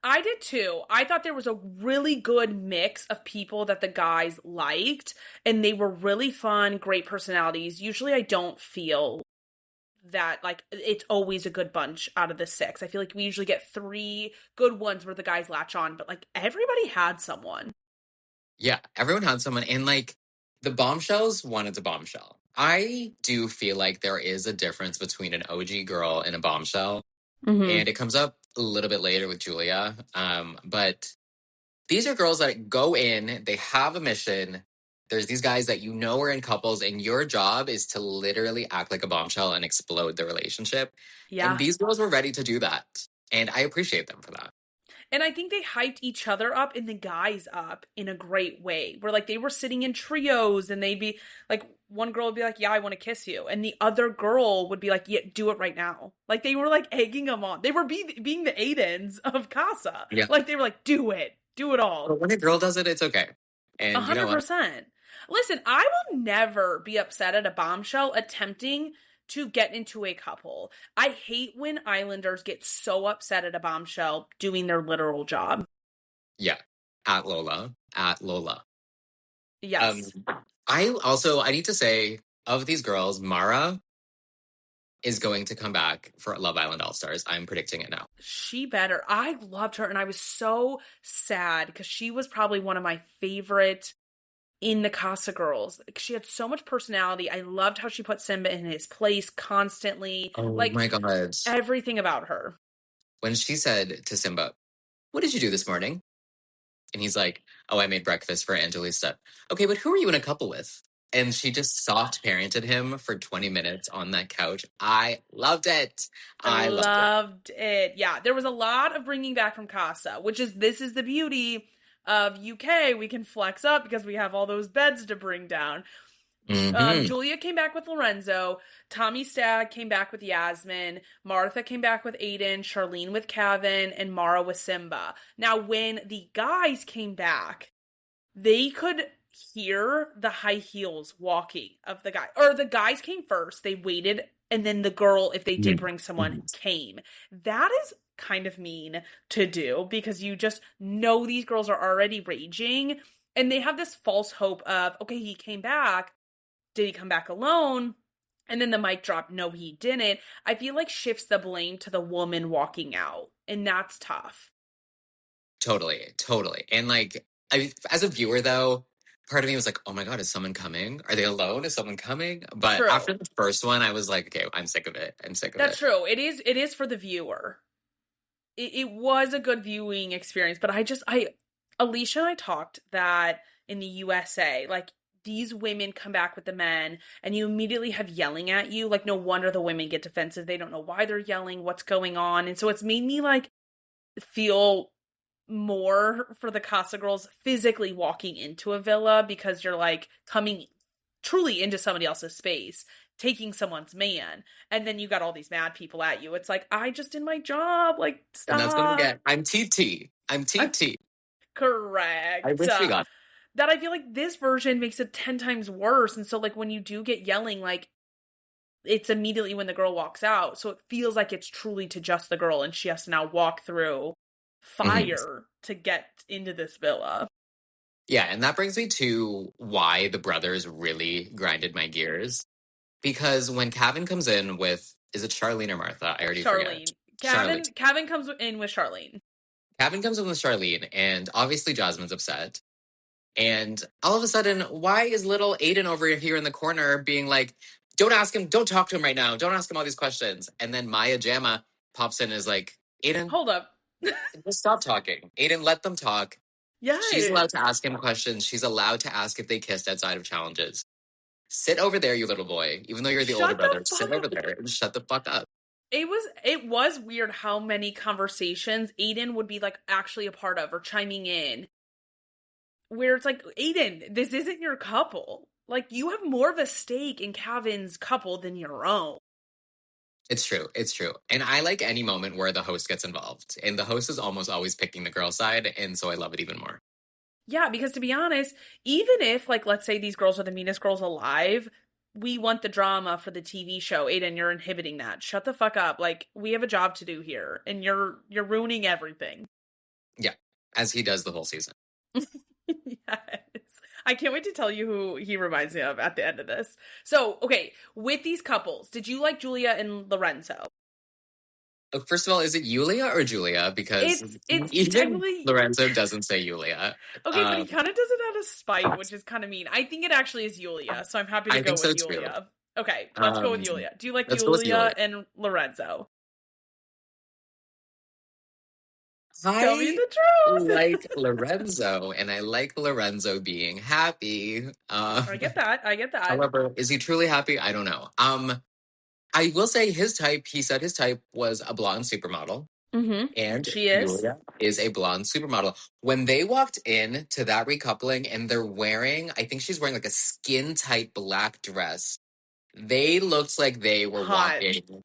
I did too. I thought there was a really good mix of people that the guys liked, and they were really fun, great personalities. Usually I don't feel that like it's always a good bunch out of the 6. I feel like we usually get 3 good ones where the guys latch on, but like everybody had someone. Yeah, everyone had someone, and like the bombshells wanted to bombshell. I do feel like there is a difference between an OG girl and a bombshell. Mm-hmm. And it comes up a little bit later with Julia. But these are girls that go in, they have a mission. There's these guys that are in couples, and your job is to literally act like a bombshell and explode the relationship. Yeah. And these girls were ready to do that. And I appreciate them for that. And I think they hyped each other up and the guys up in a great way, where like they were sitting in trios, and they'd be like, one girl would be like, yeah, I want to kiss you. And the other girl would be like, yeah, do it right now. Like they were like egging them on. They were being the Aidens of Casa. Yeah. Like they were like, do it all. But when a girl does it, it's okay. And 100%. You know what? Listen, I will never be upset at a bombshell attempting to get into a couple. I hate when Islanders get so upset at a bombshell doing their literal job. Yeah. At Lola. Yes. I need to say, of these girls, Mara is going to come back for Love Island All Stars. I'm predicting it now. She better. I loved her, and I was so sad because she was probably one of my favorite in the Casa girls. She had so much personality. I loved how she put Simba in his place constantly. Oh Like my God. everything about her. When she said to Simba, "What did you do this morning?" And he's like, "Oh, I made breakfast for Angelista." Okay, but who are you in a couple with? And she just soft parented him for 20 minutes on that couch. I loved it. I I loved it. loved it. Yeah, there was a lot of bringing back from Casa, which is this is the beauty of UK. We can flex up because we have all those beds to bring down. Mm-hmm. Julia came back with Lorenzo. Tommy Stagg came back with Yasmin. Martha came back with Aiden. Charlene with Kevin. And Mara with Simba. Now, when the guys came back, they could hear the high heels walking of the guy. Or the guys came first. They waited. And then the girl, if they did bring someone, came. That is kind of mean to do because you just know these girls are already raging. And they have this false hope of, okay, he came back. Did he come back alone? And then the mic drop, no, he didn't. I feel like shifts the blame to the woman walking out. And that's tough. Totally, totally. And like, as a viewer, though, part of me was like, "Oh my God, is someone coming? Are they alone? Is someone coming?" But True. after the first one, I was like, "Okay, I'm sick of it. I'm sick of That's it." true. It is for the viewer. It was a good viewing experience, but Alicia and I talked that in the USA, like these women come back with the men and you immediately have yelling at you. Like, no wonder the women get defensive. They don't know why they're yelling, what's going on. And so it's made me like feel more for the Casa girls physically walking into a villa because you're like coming truly into somebody else's space, taking someone's man, and then you got all these mad people at you. It's like, I just did my job. Like, stop. And that's what we get. I'm TT. I'm TT. Correct. I wish we got that. I feel like this version makes it 10 times worse. And so, like, when you do get yelling, like, it's immediately when the girl walks out. So it feels like it's truly to just the girl, and she has to now walk through fire to get into this villa. Yeah, and that brings me to why the brothers really grinded my gears. Because when Kevin comes in with, is it Charlene or Martha? I already forget. Charlene. Kevin comes in with Charlene. Kevin comes in with Charlene, and obviously Jasmine's upset. And all of a sudden, why is little Aiden over here in the corner being like, "Don't ask him, don't talk to him right now, don't ask him all these questions." And then Maya Jama pops in and is like, "Aiden, hold up. Just stop talking. Aiden, let them talk." Yes. She's allowed to ask him questions. She's allowed to ask if they kissed outside of challenges. Sit over there, you little boy. Even though you're the older brother, sit over there and shut the fuck up. It was weird how many conversations Aiden would be like actually a part of or chiming in. Where it's like, Aiden, this isn't your couple. Like, you have more of a stake in Kevin's couple than your own. It's true. It's true. And I like any moment where the host gets involved. And the host is almost always picking the girl side. And so I love it even more. Yeah, because to be honest, even if, like, let's say these girls are the meanest girls alive, we want the drama for the TV show. Aiden, you're inhibiting that. Shut the fuck up. Like, we have a job to do here. And you're ruining everything. Yeah. As he does the whole season. Yes. I can't wait to tell you who he reminds me of at the end of this. So, okay, with these couples, did you like Julia and Lorenzo? First of all, is it Yulia or Julia? Because it's even technically Lorenzo doesn't say Yulia. Okay, but he kind of does it out of spite, which is kind of mean. I think it actually is Yulia, so I'm happy to go with Yulia. Too. Okay, let's go with Yulia. Do you like Yulia and Lorenzo? Tell me the truth. I like Lorenzo, and I like Lorenzo being happy. I get that. However, is he truly happy? I don't know. I will say his type, he said his type was a blonde supermodel. Mm-hmm. And she is. Julia is a blonde supermodel. When they walked in to that recoupling and they're wearing, I think she's wearing like a skin tight black dress. They looked like they were walking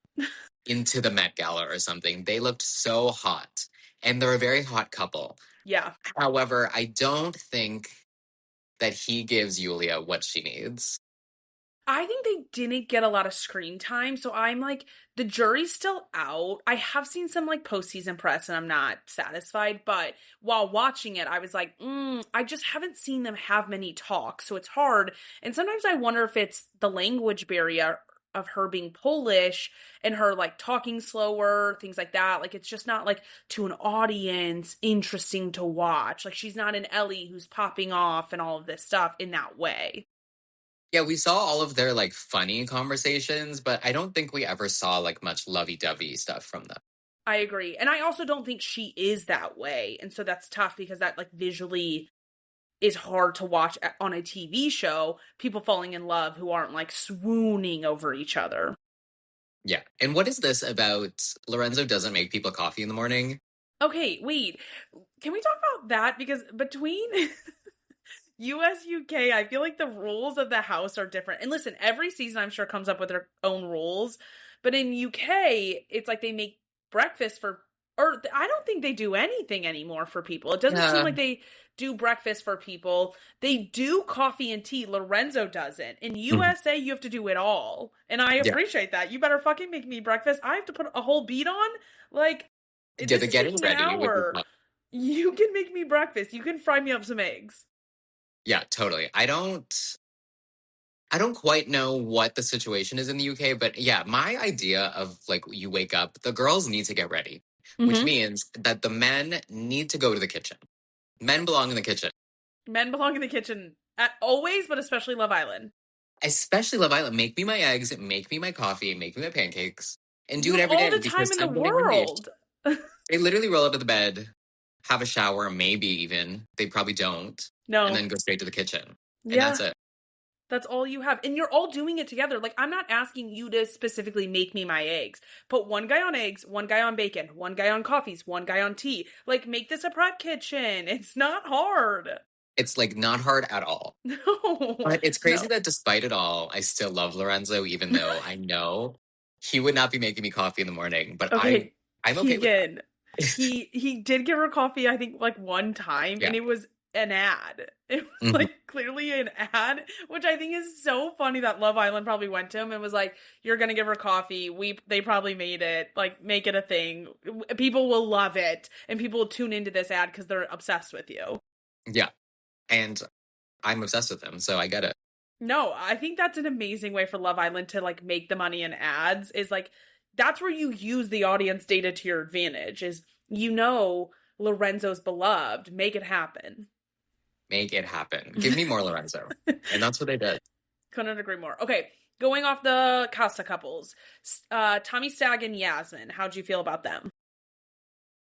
into the Met Gala or something. They looked so hot. And they're a very hot couple. Yeah. However, I don't think that he gives Yulia what she needs. I think they didn't get a lot of screen time, so I'm like, the jury's still out. I have seen some like postseason press and I'm not satisfied, but while watching it, I was like, I just haven't seen them have many talks, so it's hard. And sometimes I wonder if it's the language barrier of her being Polish and her like talking slower, things like that. Like it's just not like to an audience interesting to watch. Like she's not an Ellie who's popping off and all of this stuff in that way. Yeah, we saw all of their like funny conversations, but I don't think we ever saw like much lovey-dovey stuff from them. I agree. And I also don't think she is that way. And so that's tough because that like visually is hard to watch on a TV show, people falling in love who aren't like swooning over each other. Yeah. And what is this about Lorenzo doesn't make people coffee in the morning? Okay, wait. Can we talk about that? Because between US, UK, I feel like the rules of the house are different. And listen, every season I'm sure comes up with their own rules. But in UK, it's like they make breakfast for, or I don't think they do anything anymore for people. It doesn't seem like they do breakfast for people. They do coffee and tea. Lorenzo doesn't. In USA, you have to do it all. And I appreciate that. You better fucking make me breakfast. I have to put a whole beat on. Like, Yeah, the getting ready. You can make me breakfast. You can fry me up some eggs. Yeah, totally. I don't quite know what the situation is in the UK, but yeah, my idea of like you wake up, the girls need to get ready, which means that the men need to go to the kitchen. Men belong in the kitchen. Men belong in the kitchen at always, but especially Love Island. Especially Love Island. Make me my eggs, make me my coffee, make me my pancakes, and do it every day. All the time in the world. They literally roll out of the bed, have a shower, maybe even. They probably don't. No. And then go straight to the kitchen. And that's it. That's all you have. And you're all doing it together. Like, I'm not asking you to specifically make me my eggs. Put one guy on eggs, one guy on bacon, one guy on coffees, one guy on tea. Like, make this a prep kitchen. It's not hard. It's, like, not hard at all. No. But it's crazy that despite it all, I still love Lorenzo, even though I know he would not be making me coffee in the morning. But okay, I'm okay with that. he did give her coffee, I think, like, one time. Yeah. And it was an ad. It was like clearly an ad, which I think is so funny that Love Island probably went to him and was like, "You're gonna give her coffee. They probably made it. Like, make it a thing. People will love it, and people will tune into this ad because they're obsessed with you." Yeah, and I'm obsessed with him, so I get it. No, I think that's an amazing way for Love Island to like make the money in ads. Is like that's where you use the audience data to your advantage. Is Lorenzo's beloved. Make it happen. Make it happen. Give me more Lorenzo. And that's what they did. Couldn't agree more. Okay, going off the Casa couples. Tommy Stagg and Yasmin. How'd you feel about them?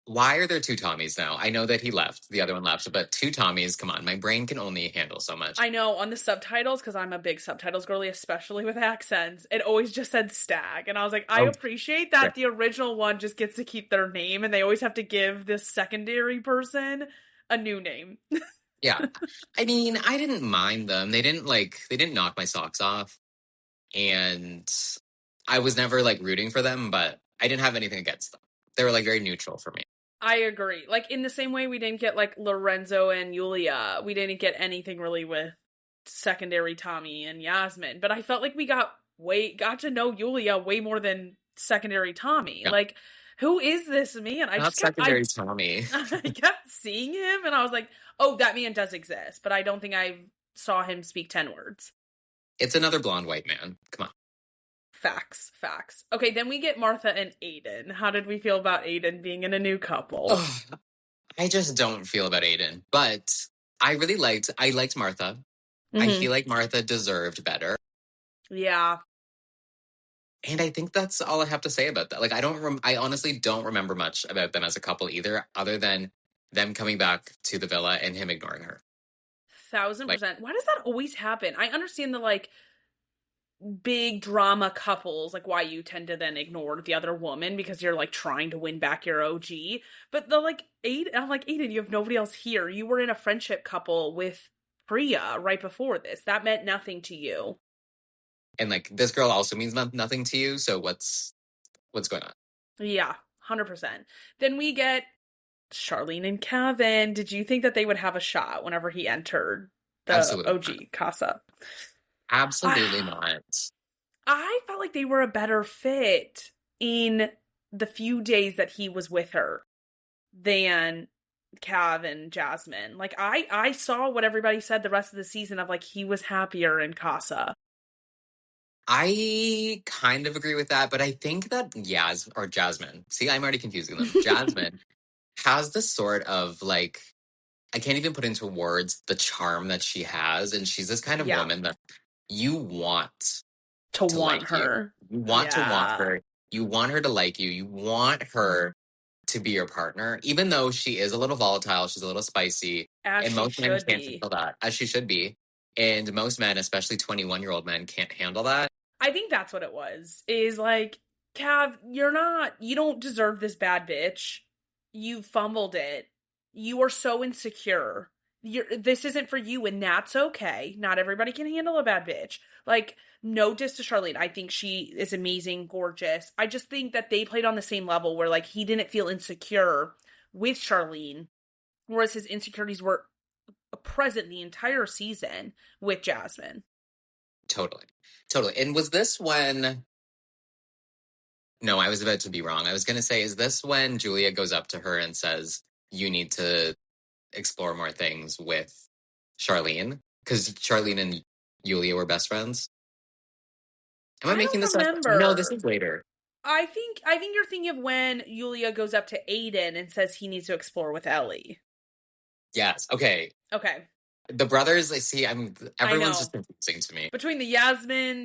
Why are there two Tommies now? I know that he left. The other one left. But two Tommies, come on. My brain can only handle so much. I know. On the subtitles, because I'm a big subtitles girly, especially with accents, it always just said Stagg. And I was like, I appreciate that the original one just gets to keep their name. And they always have to give this secondary person a new name. Yeah. I mean, I didn't mind them. They didn't knock my socks off. And I was never like rooting for them, but I didn't have anything against them. They were like very neutral for me. I agree. Like in the same way we didn't get like Lorenzo and Yulia. We didn't get anything really with secondary Tommy and Yasmin. But I felt like we got to know Yulia way more than secondary Tommy. Yeah. Like, who is this man? Secondary Tommy. I kept seeing him and I was like, oh, that man does exist. But I don't think I saw him speak 10 words. It's another blonde white man. Come on. Facts. Okay, then we get Martha and Aiden. How did we feel about Aiden being in a new couple? I just don't feel about Aiden. But I liked Martha. I feel like Martha deserved better. Yeah. And I think that's all I have to say about that. Like, I honestly don't remember much about them as a couple either, other than them coming back to the villa and him ignoring her. 1000%. Why does that always happen? I understand the, like, big drama couples, like, why you tend to then ignore the other woman because you're, like, trying to win back your OG. But the, like, Aiden, you have nobody else here. You were in a friendship couple with Priya right before this. That meant nothing to you. And, like, this girl also means nothing to you, so what's going on? Yeah, 100%. Then we get Charlene and Kevin. Did you think that they would have a shot whenever he entered the Absolutely OG Casa? Absolutely not. I felt like they were a better fit in the few days that he was with her than Cav and Jasmine. Like I saw what everybody said the rest of the season of like he was happier in Casa. I kind of agree with that, but I think that Jasmine. See, I'm already confusing them. Jasmine has this sort of like, I can't even put into words the charm that she has, and she's this kind of woman that you want to to want like you. her. You want to want her. You want her to like you. You want her to be your partner, even though she is a little volatile, she's a little spicy, and most men can't handle that, as she should be. And most men, especially 21-year-old men, can't handle that. I think that's what it was. Is like, Cav, you don't deserve this bad bitch. You fumbled it. You are so insecure. This isn't for you, and that's okay. Not everybody can handle a bad bitch. Like, no diss to Charlene. I think she is amazing, gorgeous. I just think that they played on the same level where, like, he didn't feel insecure with Charlene, whereas his insecurities were present the entire season with Jasmine. Totally. And was this when... No, I was about to be wrong. I was going to say, is this when Julia goes up to her and says, you need to explore more things with Charlene? Because Charlene and Julia were best friends? Am I making this up? No, this is later. I think you're thinking of when Julia goes up to Aiden and says he needs to explore with Ellie. Yes. Okay. The brothers, everyone's just confusing to me. Between the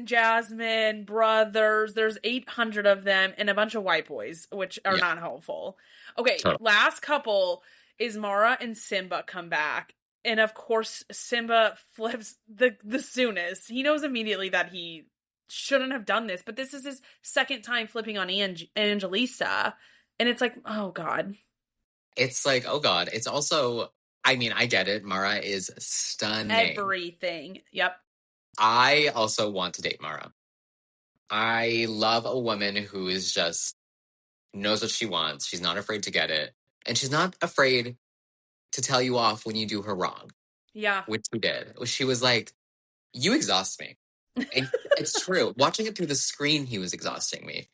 Jasmine brothers, there's 800 of them and a bunch of white boys, which are not helpful. Okay, last couple is Mara and Simba come back. And of course, Simba flips the soonest. He knows immediately that he shouldn't have done this, but this is his second time flipping on Angelisa. And it's like, oh God. It's like, oh God. It's also... I mean, I get it. Mara is stunning. Everything. Yep. I also want to date Mara. I love a woman who is just knows what she wants. She's not afraid to get it. And she's not afraid to tell you off when you do her wrong. Yeah. Which she did. She was like, you exhaust me. And it's true. Watching it through the screen, he was exhausting me.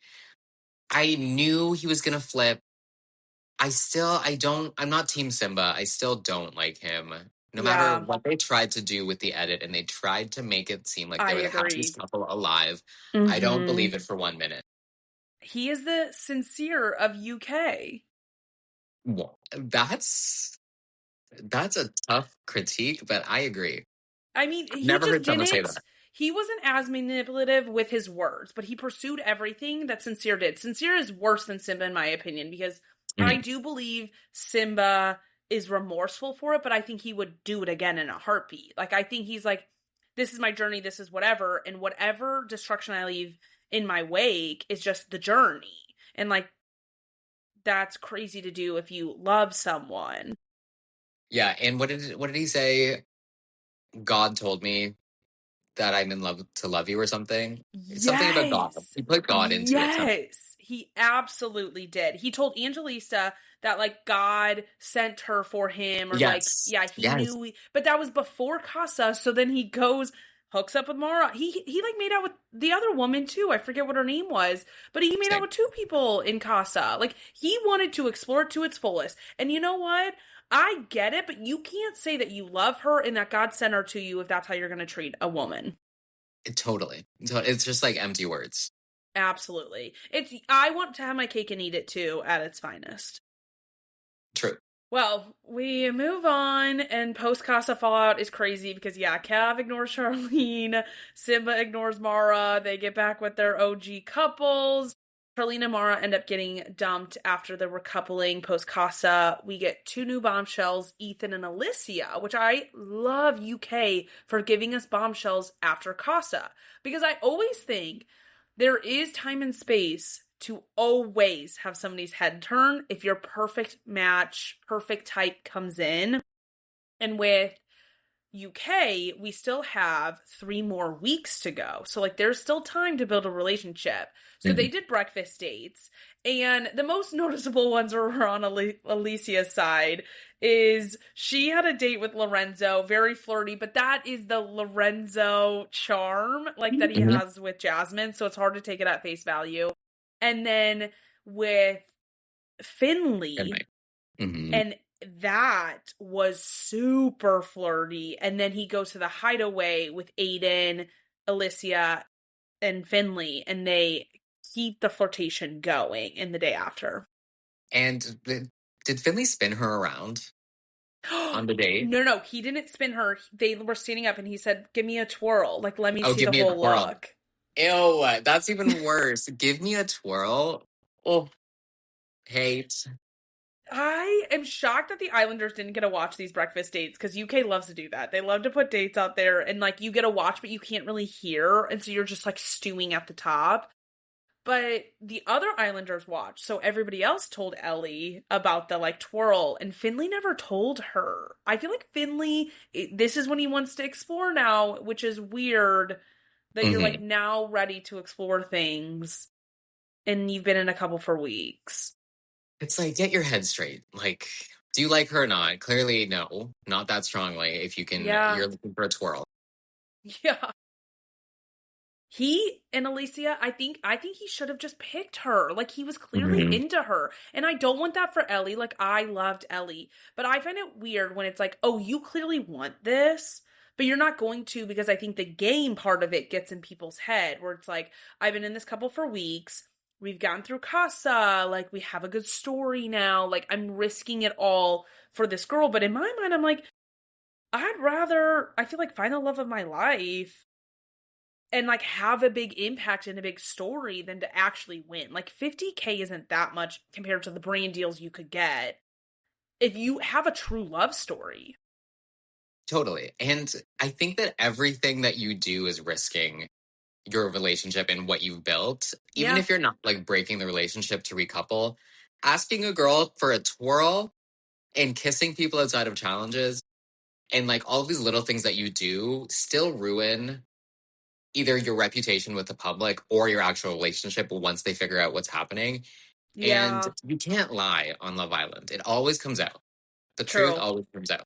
I knew he was going to flip. I'm not Team Simba. I still don't like him. No matter what they tried to do with the edit, and they tried to make it seem like they were the happiest couple alive, I don't believe it for 1 minute. He is the sincere of UK. Well, that's a tough critique, but I agree. I mean, he wasn't as manipulative with his words, but he pursued everything that Sincere did. Sincere is worse than Simba, in my opinion, because I do believe Simba is remorseful for it, but I think he would do it again in a heartbeat. Like, I think he's like, this is my journey, this is whatever, and whatever destruction I leave in my wake is just the journey. And, like, that's crazy to do if you love someone. Yeah, and what did he say? God told me that I'm in love to love you or something. Yes. Something about God. He put God into it. Yes, he absolutely did. He told Angelisa that, like, God sent her for him, or he knew. But that was before Casa. So then he hooks up with Mara. He like made out with the other woman too. I forget what her name was, but he made out with 2 people in Casa. Like, he wanted to explore it to its fullest. And you know what? I get it, but you can't say that you love her and that God sent her to you if that's how you're going to treat a woman. Totally. It's just like empty words. Absolutely. I want to have my cake and eat it too at its finest. True. Well, we move on, and post-Casa fallout is crazy because, Cav ignores Charlene, Simba ignores Mara, they get back with their OG couples. Charlene and Mara end up getting dumped after the recoupling post-Casa. We get 2 new bombshells, Ethan and Alicia, which I love UK for giving us bombshells after Casa. Because I always think there is time and space to always have somebody's head turn if your perfect match, perfect type comes in. And with UK, we still have 3 more weeks to go. So, like, there's still time to build a relationship. So they did breakfast dates. And the most noticeable ones were on Alicia's side is she had a date with Lorenzo, very flirty, but that is the Lorenzo charm, like, that he has with Jasmine. So it's hard to take it at face value. And then with Finley, and that was super flirty. And then he goes to the hideaway with Aiden, Alicia, and Finley, and they keep the flirtation going in the day after. And did Finley spin her around on the date? No, he didn't spin her. They were standing up and he said, give me a twirl. Like, let me see give the me whole a twirl. look. Ew, that's even worse. Give me a twirl. Oh, hate. I am shocked that the Islanders didn't get to watch these breakfast dates, because UK loves to do that. They love to put dates out there and, like, you get to watch, but you can't really hear. And so you're just, like, stewing at the top. But the other Islanders watched, so everybody else told Ellie about the, like, twirl, and Finley never told her. I feel like Finley, this is when he wants to explore now, which is weird that you're, like, now ready to explore things, and you've been in a couple for weeks. It's like, get your head straight. Like, do you like her or not? Clearly, no. Not that strongly. If you can, you're looking for a twirl. Yeah. He and Alicia, I think he should have just picked her. Like, he was clearly into her. And I don't want that for Ellie. Like, I loved Ellie. But I find it weird when it's like, oh, you clearly want this, but you're not going to, because I think the game part of it gets in people's head, where it's like, I've been in this couple for weeks. We've gone through Casa. Like, we have a good story now. Like, I'm risking it all for this girl. But in my mind, I'm like, I'd rather, I feel like, find the love of my life and, like, have a big impact and a big story than to actually win. Like, $50K isn't that much compared to the brand deals you could get if you have a true love story. Totally. And I think that everything that you do is risking your relationship and what you've built. Even if you're not, like, breaking the relationship to recouple, asking a girl for a twirl and kissing people outside of challenges and, like, all of these little things that you do still ruin either your reputation with the public or your actual relationship once they figure out what's happening. And you can't lie on Love Island. It always comes out. The truth always comes out.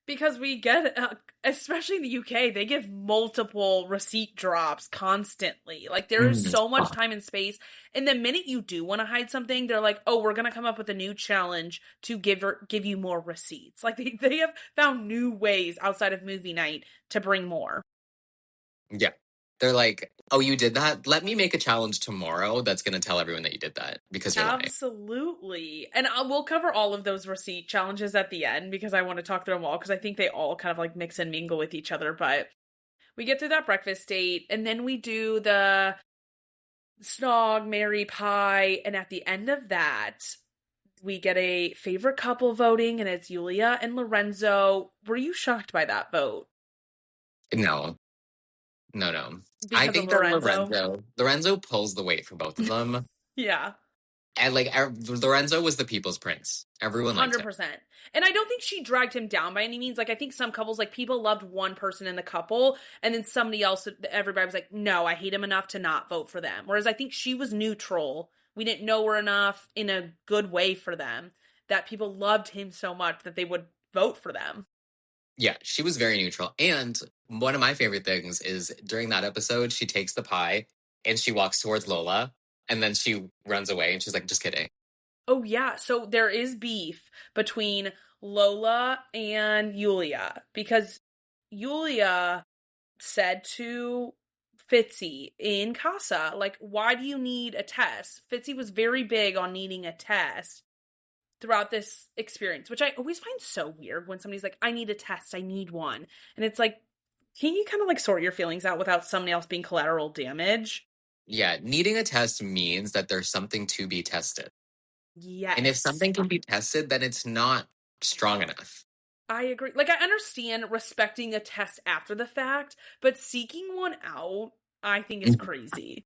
Because we get, especially in the UK, they give multiple receipt drops constantly. Like, there is so much time and space. And the minute you do want to hide something, they're like, oh, we're going to come up with a new challenge to give you more receipts. Like, they have found new ways outside of movie night to bring more. Yeah. They're like, oh, you did that? Let me make a challenge tomorrow that's going to tell everyone that you did that because you're lying. Absolutely. And we'll cover all of those receipt challenges at the end because I want to talk through them all, because I think they all kind of, like, mix and mingle with each other. But we get through that breakfast date, and then we do the snog, marry, pie, and at the end of that, we get a favorite couple voting, and it's Yulia and Lorenzo. Were you shocked by that vote? No. I think that Lorenzo pulls the weight for both of them. Yeah. And, like, Lorenzo was the people's prince. Everyone liked him. 100%. And I don't think she dragged him down by any means. Like, I think some couples, like, people loved one person in the couple, and then somebody else, everybody was like, no, I hate him enough to not vote for them. Whereas I think she was neutral. We didn't know her enough in a good way for them that people loved him so much that they would vote for them. Yeah, she was very neutral. And one of my favorite things is during that episode, she takes the pie and she walks towards Lola, and then she runs away and she's like, just kidding. Oh, yeah. So there is beef between Lola and Yulia, because Yulia said to Fitzy in Casa, like, why do you need a test? Fitzy was very big on needing a test throughout this experience, which I always find so weird when somebody's like, I need a test, I need one. And it's like, can you kind of, like, sort your feelings out without somebody else being collateral damage? Yeah, needing a test means that there's something to be tested. Yes. And if something can be tested, then it's not strong enough. I agree. Like, I understand respecting a test after the fact, but seeking one out, I think, is crazy.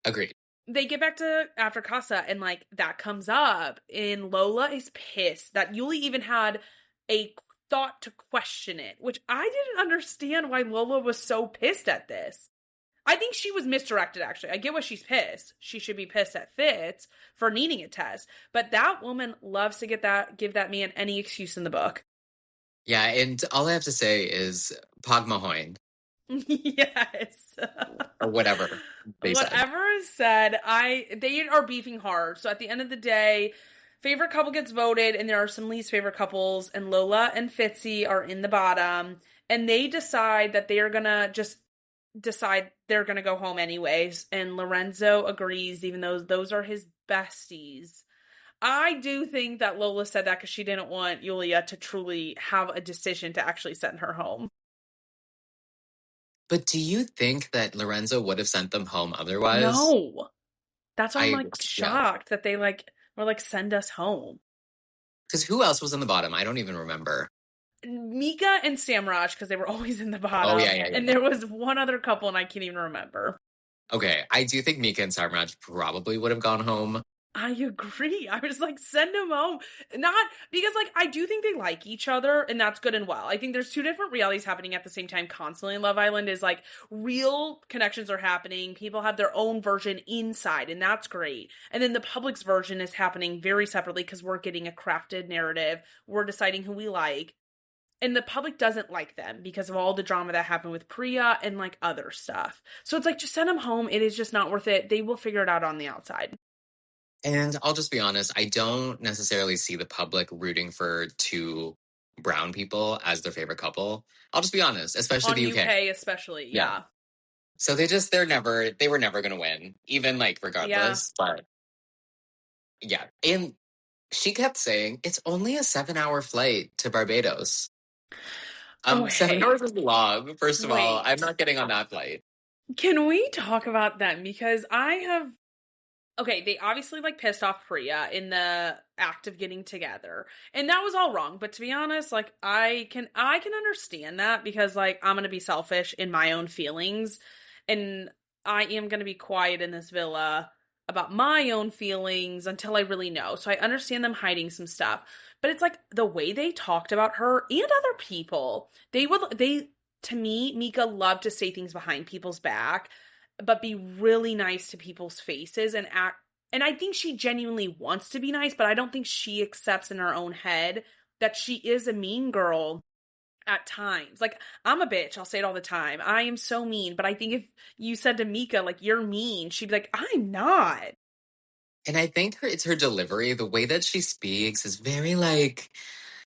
Agreed. They get back to after Casa, and, like, that comes up, and Lola is pissed that Yuli even had a thought to question it, which I didn't understand why Lola was so pissed at this. I think she was misdirected, actually. I get why she's pissed. She should be pissed at Fitz for needing a test. But that woman loves to give that man any excuse in the book. Yeah, and all I have to say is Pogmahoin. Yes. Or whatever they said. Whatever is said, they are beefing hard. So at the end of the day, favorite couple gets voted, and there are some least favorite couples, and Lola and Fitzy are in the bottom, and they decide that they are gonna they're gonna go home anyways, and Lorenzo agrees, even though those are his besties. I do think that Lola said that because she didn't want Yulia to truly have a decision to actually send her home. But do you think that Lorenzo would have sent them home otherwise? No. That's why I'm shocked that they were send us home. Because who else was in the bottom? I don't even remember. Mika and Samraj, because they were always in the bottom. Oh, yeah. And there was one other couple, and I can't even remember. Okay, I do think Mika and Samraj probably would have gone home. I agree. I was send them home. Not because, I do think they like each other, and that's good and well. I think there's two different realities happening at the same time constantly in Love Island. Is real connections are happening. People have their own version inside, and that's great. And then the public's version is happening very separately because we're getting a crafted narrative. We're deciding who we like. And the public doesn't like them because of all the drama that happened with Priya and other stuff. So it's just send them home. It is just not worth it. They will figure it out on the outside. And I'll just be honest, I don't necessarily see the public rooting for two brown people as their favorite couple. I'll just be honest, especially the UK. Especially, yeah. So they were never going to win, even regardless. Yeah. But yeah. And she kept saying, it's only a 7-hour flight to Barbados. 7 hours is long, first of all. I'm not getting on that flight. Can we talk about them? Because okay, they obviously pissed off Priya in the act of getting together. And that was all wrong. But to be honest, I can understand that because I'm going to be selfish in my own feelings. And I am going to be quiet in this villa about my own feelings until I really know. So I understand them hiding some stuff. But it's the way they talked about her and other people. To me, Mika loved to say things behind people's back, but be really nice to people's faces and act. And I think she genuinely wants to be nice, but I don't think she accepts in her own head that she is a mean girl at times. I'm a bitch. I'll say it all the time. I am so mean. But I think if you said to Mika, you're mean, she'd be I'm not. And I think it's her delivery. The way that she speaks is very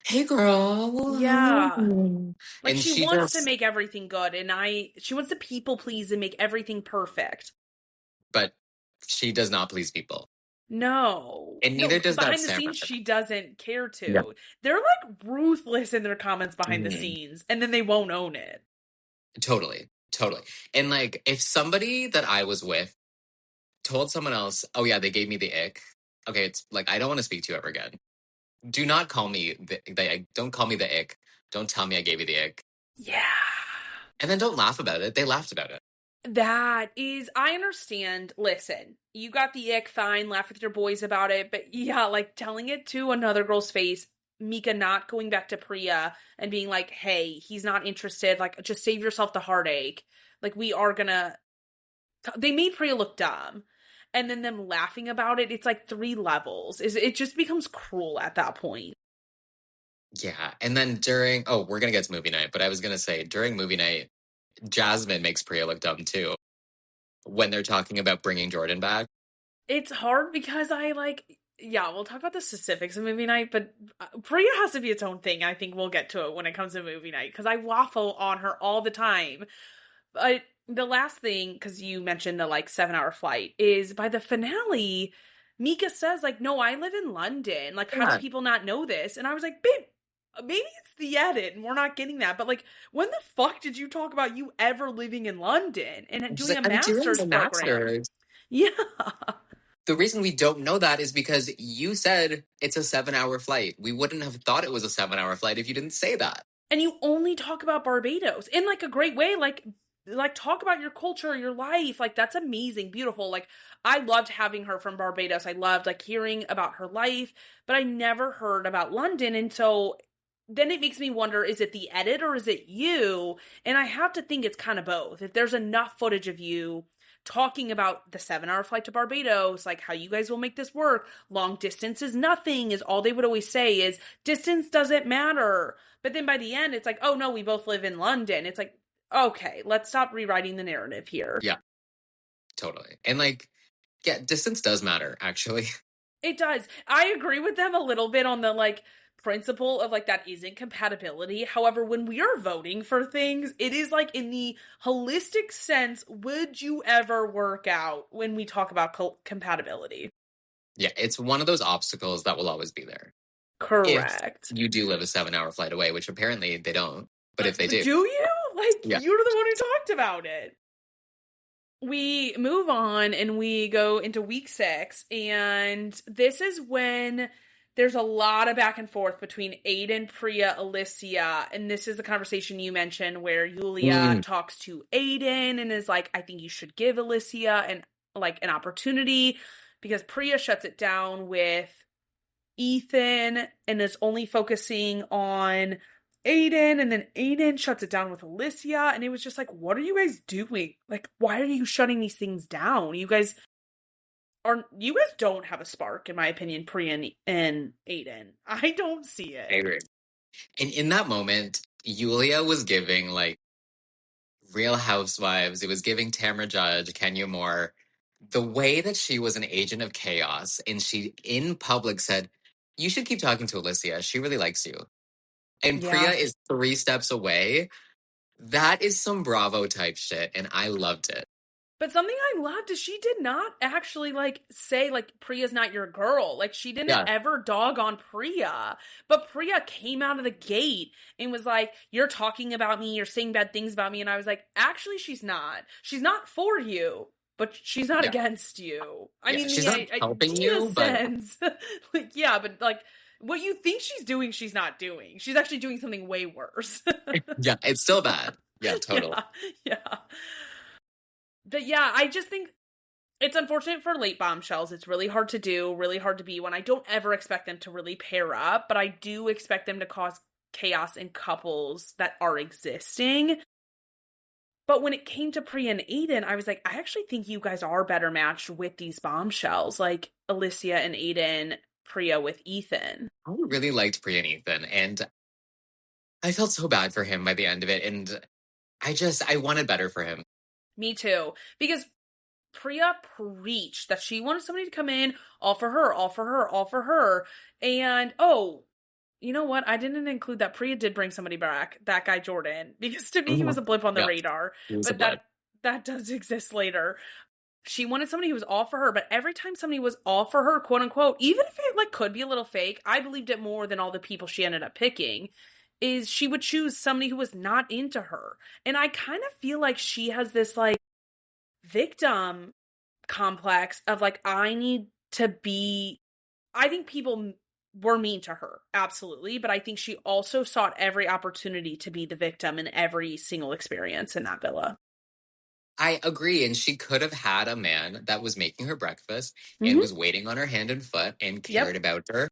hey girl. Yeah. And she wants to make everything good. And she wants to people please and make everything perfect. But she does not please people. No. And neither does that behind the scenes, she doesn't care to. Yeah. They're ruthless in their comments behind the scenes. And then they won't own it. Totally. And if somebody that I was with told someone else, oh yeah, they gave me the ick. Okay, it's I don't want to speak to you ever again. Do not call me don't call me the ick. Don't tell me I gave you the ick. Yeah. And then don't laugh about it. They laughed about it. That is, I understand. Listen, you got the ick, fine, laugh with your boys about it. But yeah, telling it to another girl's face, Mika not going back to Priya and being hey, he's not interested. Just save yourself the heartache. We are gonna. They made Priya look dumb. And then them laughing about it, it's 3 levels. It just becomes cruel at that point. Yeah. And then we're going to get to movie night, but I was going to say during movie night, Jasmine makes Priya look dumb too. When they're talking about bringing Jordan back. It's hard because we'll talk about the specifics of movie night, but Priya has to be its own thing. I think we'll get to it when it comes to movie night because I waffle on her all the time. But the last thing, because you mentioned the 7-hour flight, is by the finale, Mika says no, I live in London. How do people not know this? And I was babe, maybe it's the edit and we're not getting that. But when the fuck did you talk about you ever living in London and doing a master's program? Yeah. The reason we don't know that is because you said it's a 7-hour flight. We wouldn't have thought it was a 7-hour flight if you didn't say that. And you only talk about Barbados in a great way, talk about your culture, your life. That's amazing, beautiful. I loved having her from Barbados. I loved hearing about her life, but I never heard about London. And so then it makes me wonder, is it the edit or is it you? And I have to think it's kind of both. If there's enough footage of you talking about the 7-hour flight to Barbados, like how you guys will make this work, long distance is nothing, is all they would always say is distance doesn't matter. But then by the end, it's like, oh no, we both live in London. It's like, okay, let's stop rewriting the narrative here. Yeah, totally. And like, yeah, distance does matter, actually. It does. I agree with them a little bit on the like principle of like that isn't compatibility. However, when we are voting for things, it is like in the holistic sense, would you ever work out when we talk about compatibility? Yeah, it's one of those obstacles that will always be there. Correct. If you do live a 7-hour flight away, which apparently they don't, but if they do. Do you? Like, yeah. You're the one who talked about it. We move on and we go into week 6, and this is when there's a lot of back and forth between Aiden, Priya, Alicia, and this is the conversation you mentioned where Julia talks to Aiden and is like, I think you should give Alicia an opportunity, because Priya shuts it down with Ethan and is only focusing on Aiden, and then Aiden shuts it down with Alicia, and it was just like, what are you guys doing? Like, why are you shutting these things down? You guys don't have a spark, in my opinion, Priya and Aiden. I don't see it. I agree. And in that moment, Julia was giving like Real Housewives. It was giving Tamra Judge, Kenya Moore. The way that she was an agent of chaos, and she in public said, you should keep talking to Alicia. She really likes you. And Priya is 3 steps away. That is some Bravo type shit, and I loved it. But something I loved is she did not actually like say like Priya's not your girl. Like she didn't ever dog on Priya. But Priya came out of the gate and was like, you're talking about me, you're saying bad things about me. And I was like, actually she's not. She's not for you, but she's not against you. I mean, she's not helping you, but like, yeah, but like what you think she's doing, she's not doing. She's actually doing something way worse. Yeah, it's still bad. Yeah, totally. Yeah. But yeah, I just think it's unfortunate for late bombshells. It's really hard to do, really hard to be one. I don't ever expect them to really pair up, but I do expect them to cause chaos in couples that are existing. But when it came to Priya and Aiden, I was like, I actually think you guys are better matched with these bombshells, like Alicia and Aiden, Priya with Ethan. I really liked Priya and Ethan, and I felt so bad for him by the end of it, and I wanted better for him. Me too. Because Priya preached that she wanted somebody to come in, all for her, all for her, all for her. And, oh, you know what? I didn't include that. Priya did bring somebody back, that guy Jordan. Because to me, he was a blip on the radar. But that does exist later. She wanted somebody who was all for her, but every time somebody was all for her, quote unquote, even if it like could be a little fake, I believed it more than all the people she ended up picking. Is she would choose somebody who was not into her. And I kind of feel like she has this like victim complex of like, I think people were mean to her. Absolutely. But I think she also sought every opportunity to be the victim in every single experience in that villa. I agree. And she could have had a man that was making her breakfast and was waiting on her hand and foot and cared about her.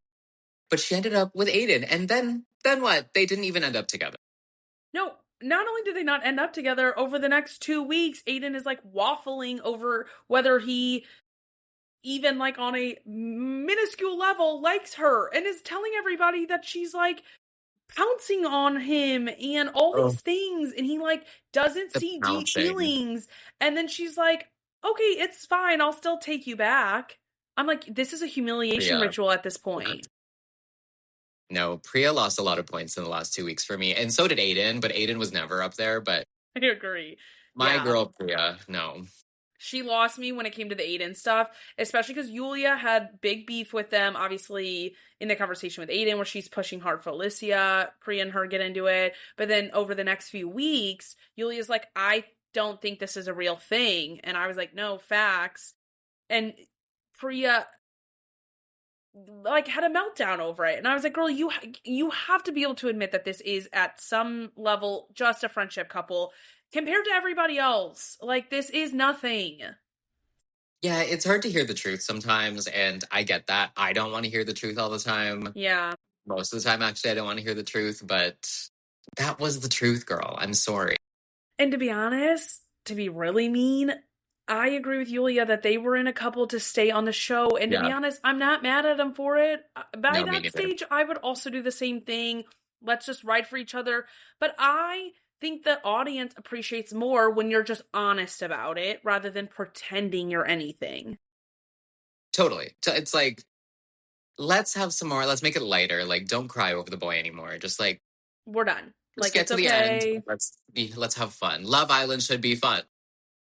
But she ended up with Aiden. And then what? They didn't even end up together. No, not only did they not end up together, over the next 2 weeks, Aiden is like waffling over whether he even like on a minuscule level likes her and is telling everybody that she's like pouncing on him and all these things. And he like doesn't see deep feelings. And then she's like, okay, it's fine. I'll still take you back. I'm like, this is a humiliation ritual at this point. No, Priya lost a lot of points in the last 2 weeks for me. And so did Aiden, but Aiden was never up there. But I agree. My girl, Priya, no. She lost me when it came to the Aiden stuff, especially because Julia had big beef with them, obviously, in the conversation with Aiden, where she's pushing hard for Alicia. Priya and her get into it. But then over the next few weeks, Julia's like, I don't think this is a real thing. And I was like, no, facts. And Priya like had a meltdown over it. And I was like, girl, you have to be able to admit that this is at some level just a friendship couple compared to everybody else. Like, this is nothing. Yeah, it's hard to hear the truth sometimes, and I get that. I don't want to hear the truth all the time. Yeah. most of the time, actually, I don't want to hear the truth, but that was the truth, girl. I'm sorry. And to be honest, to be really mean, I agree with Yulia that they were in a couple to stay on the show. And to be Yeah. honest, I'm not mad at them for it. By No, me that neither. stage, I would also do the same thing. Let's just ride for each other. But I think the audience appreciates more when you're just honest about it rather than pretending you're anything. Totally. So it's like, let's have some more. Let's make it lighter. Like, don't cry over the boy anymore. Just like, We're done. just Like, get it's to the end. okay. Let's have fun. Love Island should be fun.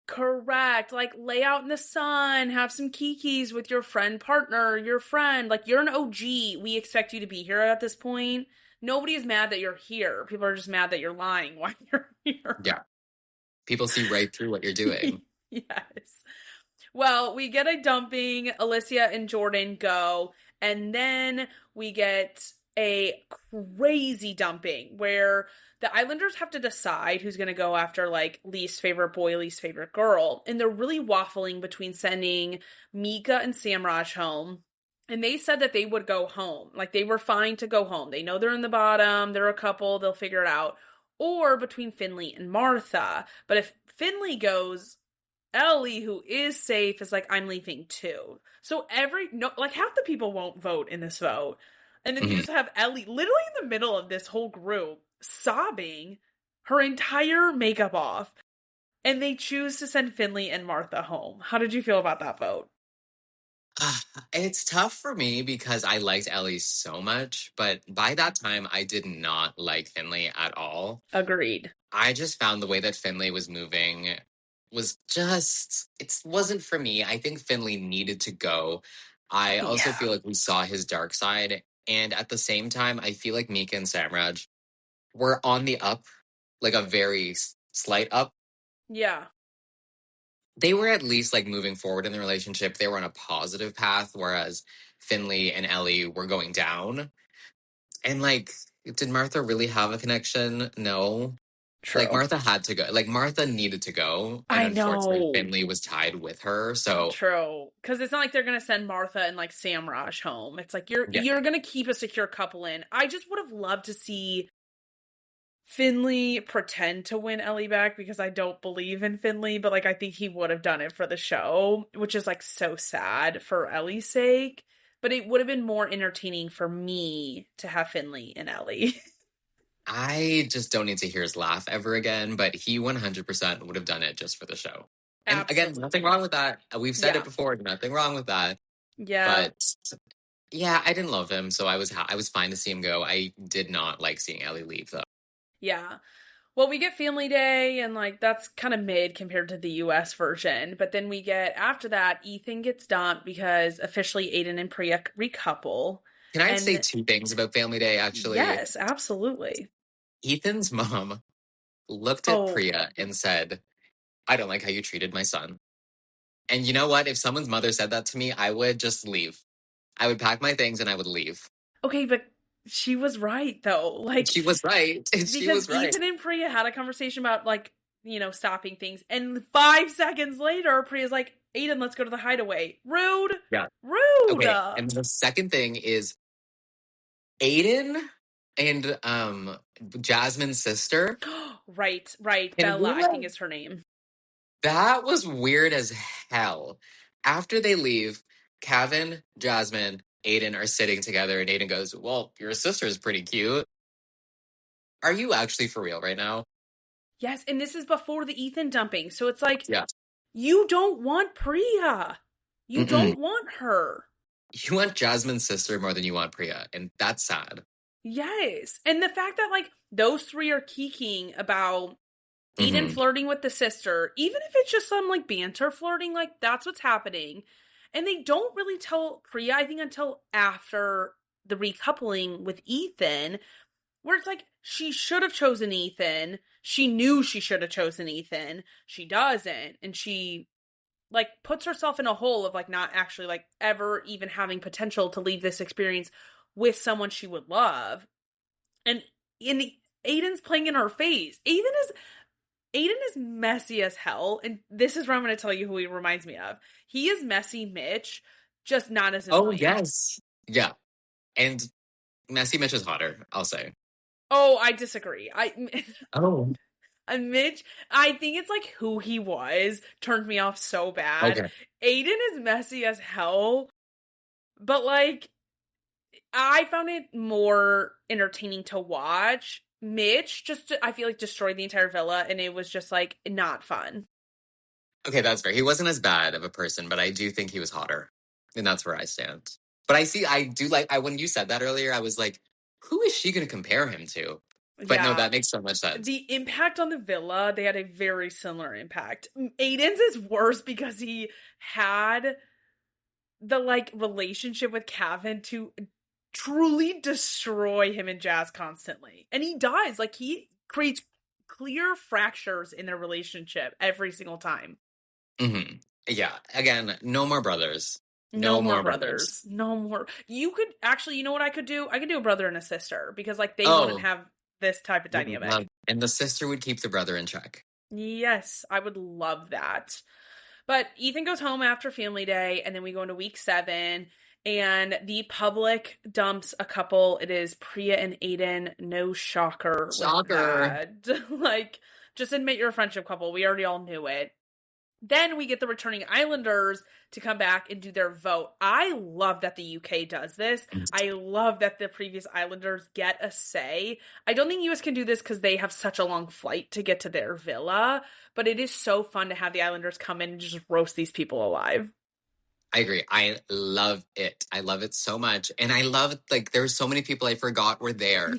Correct. Like, lay out in the sun, have some kikis with your friend, partner, your friend. Like, you're an OG. We expect you to be here at this point. Nobody is mad that you're here. People are just mad that you're lying while you're here. Yeah. People see right through what you're doing. Yes. Well, we get a dumping. Alicia and Jordan go. And then we get a crazy dumping where the Islanders have to decide who's going to go after, like, least favorite boy, least favorite girl. And they're really waffling between sending Mika and Samraj home. And they said that they would go home. Like, they were fine to go home. They know they're in the bottom. They're a couple. They'll figure it out. Or between Finley and Martha. But if Finley goes, Ellie, who is safe, is like, I'm leaving too. So half the people won't vote in this vote. And then you just have Ellie literally in the middle of this whole group sobbing her entire makeup off. And they choose to send Finley and Martha home. How did you feel about that vote? It's tough for me because I liked Ellie so much, but by that time, I did not like Finley at all. Agreed. I just found the way that Finley was moving was just, it wasn't for me. I think Finley needed to go. I also feel like we saw his dark side. And at the same time, I feel like Mika and Samraj were on the up, like a very slight up. Yeah. They were at least like moving forward in the relationship. They were on a positive path, whereas Finley and Ellie were going down. And like, did Martha really have a connection? No. True. Like, Martha had to go. Like, Martha needed to go. And unfortunately, Finley was tied with her. So true. Because it's not like they're going to send Martha and like Samraj home. It's like you're going to keep a secure couple in. I just would have loved to see Finley pretend to win Ellie back because I don't believe in Finley, but like I think he would have done it for the show, which is like so sad for Ellie's sake. But it would have been more entertaining for me to have Finley and Ellie. I just don't need to hear his laugh ever again, but he 100% would have done it just for the show. And again, nothing wrong with that. We've said it before, nothing wrong with that. Yeah. But yeah, I didn't love him, so I was fine to see him go. I did not like seeing Ellie leave, though. Yeah. Well, we get Family Day, and like that's kind of mid compared to the US version. But then we get, after that, Ethan gets dumped because officially Aiden and Priya recouple. Can I say two things about Family Day, actually? Yes, absolutely. Ethan's mom looked at Priya and said, I don't like how you treated my son. And you know what? If someone's mother said that to me, I would just leave. I would pack my things and I would leave. Okay, but she was right, though. Like, she was right. She was right. Ethan and Priya had a conversation about, like, you know, stopping things. And 5 seconds later, Priya's like, Aiden, let's go to the hideaway. Rude. Yeah. Rude. Okay. And the second thing is Aiden and Jasmine's sister. Right. Bella, I think is her name. That was weird as hell. After they leave, Kevin, Jasmine, Aiden are sitting together, and Aiden goes, well, your sister is pretty cute. Are you actually for real right now? Yes, and this is before the Ethan dumping. So it's like, you don't want Priya. You don't want her. You want Jasmine's sister more than you want Priya, and that's sad. Yes. And the fact that, like, those three are kikiing about Aiden flirting with the sister, even if it's just some, like, banter flirting, like, that's what's happening. And they don't really tell Priya, I think, until after the recoupling with Ethan, where it's like, she should have chosen Ethan. She knew she should have chosen Ethan. She doesn't. And she, like, puts herself in a hole of, like, not actually, like, ever even having potential to leave this experience with someone she would love. And Aiden's playing in her face. Aiden is messy as hell, and this is where I'm going to tell you who he reminds me of. He is Messy Mitch, just not as annoying. Oh, yes. Yeah. And Messy Mitch is hotter, I'll say. Oh, I disagree. Oh. Mitch, I think it's like who he was turned me off so bad. Okay. Aiden is messy as hell, but like I found it more entertaining to watch. Mitch just, I feel like, destroyed the entire villa, and it was just like not fun. Okay, that's fair. He wasn't as bad of a person, but I do think he was hotter. And that's where I stand. But I do like, when you said that earlier, I was like, who is she going to compare him to? But no, Yeah. that makes so much sense. The impact on the villa, they had a very similar impact. Aiden's is worse because he had the like relationship with Kevin to truly destroy him and Jazz constantly. And he does. Like he creates clear fractures in their relationship every single time. Mm-hmm. Yeah. Again, no more brothers. No more brothers. No more. You could actually, you know what I could do? I could do a brother and a sister because like they wouldn't have this type of dynamic. And the sister would keep the brother in check. Yes, I would love that. But Ethan goes home after family day, and then we go into week 7, and the public dumps a couple. It is Priya and Aiden. No shocker. Shocker. Like, just admit you're a friendship couple. We already all knew it. Then we get the returning Islanders to come back and do their vote. I love that the UK does this. I love that the previous Islanders get a say. I don't think US can do this because they have such a long flight to get to their villa, but it is so fun to have the Islanders come in and just roast these people alive. I agree. I love it. I love it so much. And I love, like, there's so many people I forgot were there.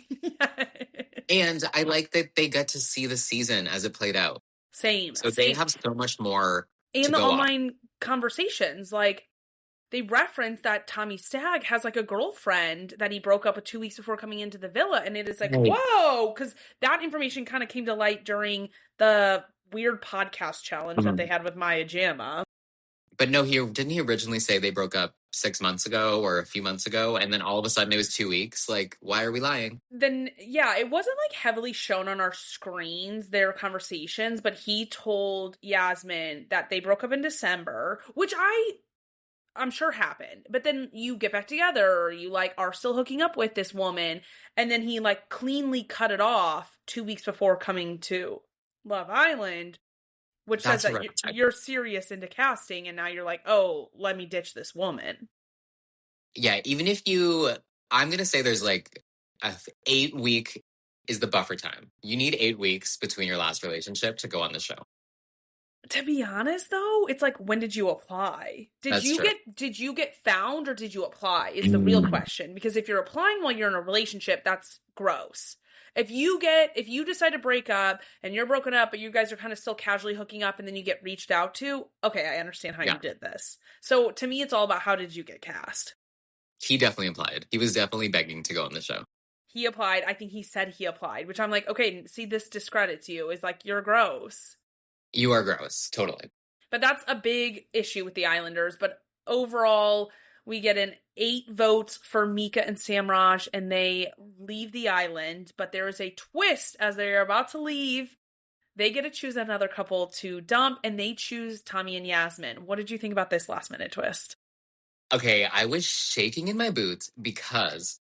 And I like that they got to see the season as it played out. Same. They have so much more and to the go online conversations, like they reference that Tommy Stagg has like a girlfriend that he broke up with 2 weeks before coming into the villa, and it is like, whoa, because that information kind of came to light during the weird podcast challenge that they had with Maya Jama. But no, didn't he originally say they broke up 6 months ago or a few months ago, and then all of a sudden it was 2 weeks? Like, why are we lying? Then, yeah, it wasn't like heavily shown on our screens, their conversations, but he told Yasmin that they broke up in December, which I'm sure happened. But then you get back together, or you like are still hooking up with this woman, and then he like cleanly cut it off 2 weeks before coming to Love Island. Which says that you're serious into casting, and now you're like, oh, let me ditch this woman. Yeah, even if I'm going to say there's like 8 week is the buffer time. You need 8 weeks between your last relationship to go on the show. To be honest, though, it's like, when did you apply? Did you get found, or did you apply is the real question. Because if you're applying while you're in a relationship, that's gross. If you decide to break up and you're broken up, but you guys are kind of still casually hooking up, and then you get reached out to, okay, I understand how you did this. So to me, it's all about, how did you get cast? He definitely applied. He was definitely begging to go on the show. He applied. I think he said he applied, which I'm like, okay, see, this discredits you. It's like, you're gross. You are gross. Totally. But that's a big issue with the Islanders. But overall, we get an 8 votes for Mika and Samraj, and they leave the island. But there is a twist as they are about to leave. They get to choose another couple to dump, and they choose Tommy and Yasmin. What did you think about this last minute twist? Okay, I was shaking in my boots because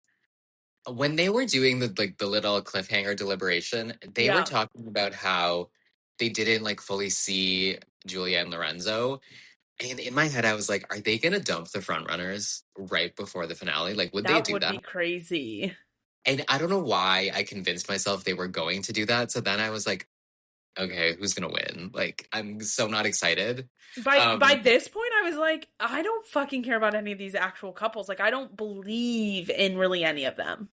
when they were doing the little cliffhanger deliberation, they were talking about how they didn't like fully see Julia and Lorenzo. And in my head, I was like, are they going to dump the frontrunners right before the finale? Like, would they do that? That would be crazy. And I don't know why I convinced myself they were going to do that. So then I was like, okay, who's going to win? Like, I'm so not excited. By this point, I was like, I don't fucking care about any of these actual couples. Like, I don't believe in really any of them.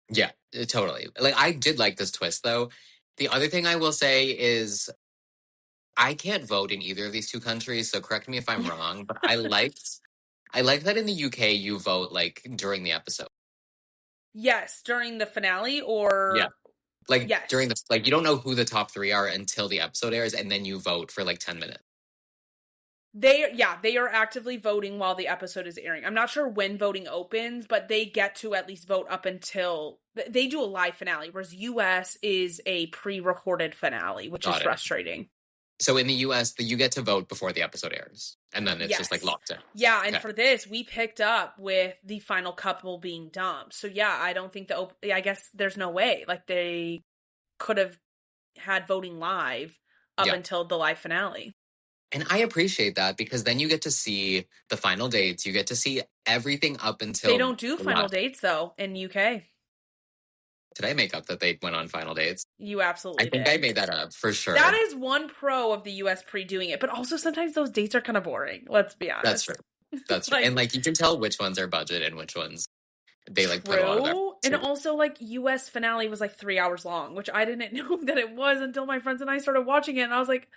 Yeah, totally. Like, I did like this twist, though. The other thing I will say is I can't vote in either of these two countries, so correct me if I'm wrong, but I like that in the UK you vote like during the episode. Yes, during the finale, or during the you don't know who the top 3 are until the episode airs, and then you vote for like 10 minutes. They are actively voting while the episode is airing. I'm not sure when voting opens, but they get to at least vote up until they do a live finale, whereas US is a pre-recorded finale, which is frustrating. So in the US, you get to vote before the episode airs. And then it's just like locked in. Yeah, and for this, we picked up with the final couple being dumped. So yeah, I don't think I guess there's no way. Like, they could have had voting live up until the live finale. And I appreciate that, because then you get to see the final dates. You get to see everything up until... They don't do final dates, though, in UK. Did I make up that they went on final dates? You absolutely did. I think I made that up, for sure. That is one pro of the US pre-doing it. But also, sometimes those dates are kind of boring. Let's be honest. That's true. That's true. And, like, you can tell which ones are budget and which ones they, like, put a lot of effort. And also, like, US finale was, like, 3 hours long, which I didn't know that it was until my friends and I started watching it. And I was like,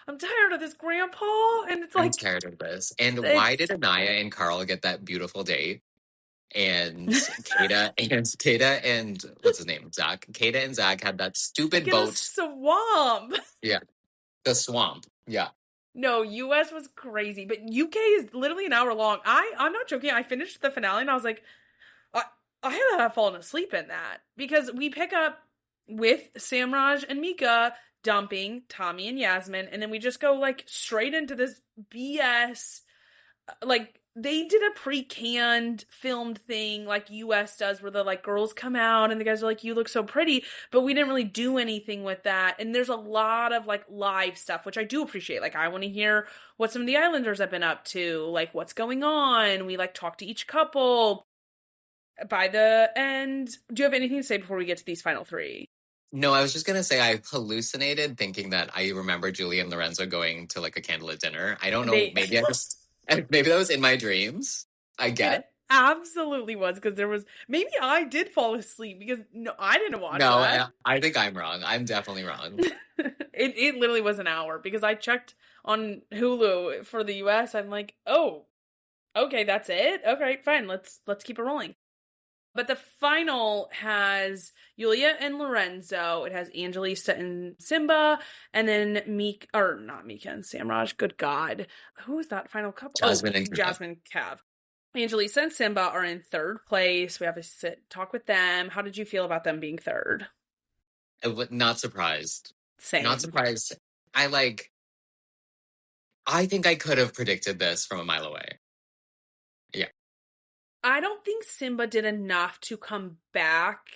I'm tired of this, Grandpa. And it's like... I'm tired of this. And why did Anaya and Carl get that beautiful date? And Kata and what's his name? Zach. Kata and Zach had that stupid boat. A swamp. Yeah. The swamp. Yeah. No, US was crazy. But UK is literally an hour long. I'm not joking. I finished the finale and I was like, I had fallen asleep in that. Because we pick up with Samraj and Mika dumping Tommy and Yasmin, and then we just go, like, straight into this BS. Like, they did a pre-canned filmed thing like US does, where the, like, girls come out and the guys are like, you look so pretty, but we didn't really do anything with that. And there's a lot of, like, live stuff, which I do appreciate. Like, I want to hear what some of the Islanders have been up to, like, what's going on. We, like, talk to each couple. By the end, do you have anything to say before we get to these final three? No, I was just going to say I hallucinated thinking that I remember Julie and Lorenzo going to, like, a candlelit dinner. I don't know. Maybe maybe that was in my dreams. I guess. It absolutely was, because there was... Maybe I did fall asleep because I didn't watch that. No, I think I'm wrong. I'm definitely wrong. It literally was an hour, because I checked on Hulu for the US. I'm like, oh, okay, that's it? Okay, fine. Let's keep it rolling. But the final has Yulia and Lorenzo. It has Angelista and Simba. And then not Mika and Samraj. Good God. Who was that final couple? Jasmine and Cav. Angelista and Simba are in third place. We have to talk with them. How did you feel about them being third? Not surprised. Same. Not surprised. I think I could have predicted this from a mile away. Yeah. I don't think Simba did enough to come back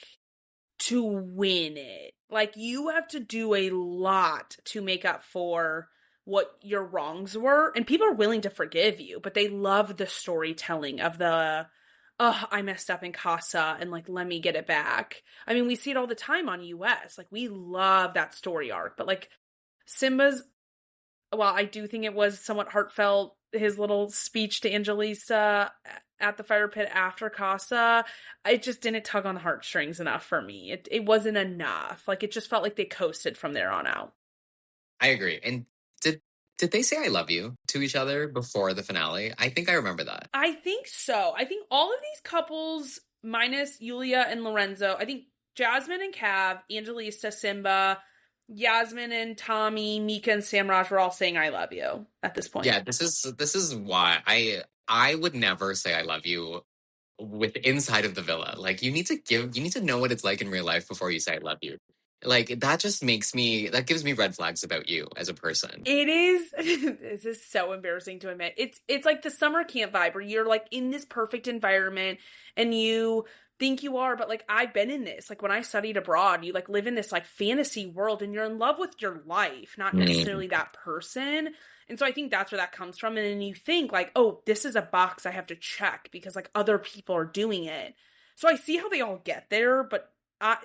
to win it. Like, you have to do a lot to make up for what your wrongs were. And people are willing to forgive you, but they love the storytelling of I messed up in Casa and, like, let me get it back. I mean, we see it all the time on US. Like, we love that story arc. But, like, Simba's... Well, I do think it was somewhat heartfelt, his little speech to Angelista at the fire pit after Casa. It just didn't tug on the heartstrings enough for me. It wasn't enough. Like, it just felt like they coasted from there on out. I agree. And did they say I love you to each other before the finale? I think I remember that. I think so. I think all of these couples, minus Yulia and Lorenzo, I think Jasmine and Cav, Angelista, Simba, Yasmin and Tommy, Mika and Samraj were all saying I love you at this point. Yeah, this is why I would never say I love you with inside of the villa. Like, you need to know what it's like in real life before you say I love you. Like, that gives me red flags about you as a person. It is. This is so embarrassing to admit. It's like the summer camp vibe where you're, like, in this perfect environment and you think you are, but, like, I've been in this. Like, when I studied abroad, you, like, live in this, like, fantasy world and you're in love with your life, not necessarily that person. And so I think that's where that comes from. And then you think, like, oh, this is a box I have to check because, like, other people are doing it. So I see how they all get there, but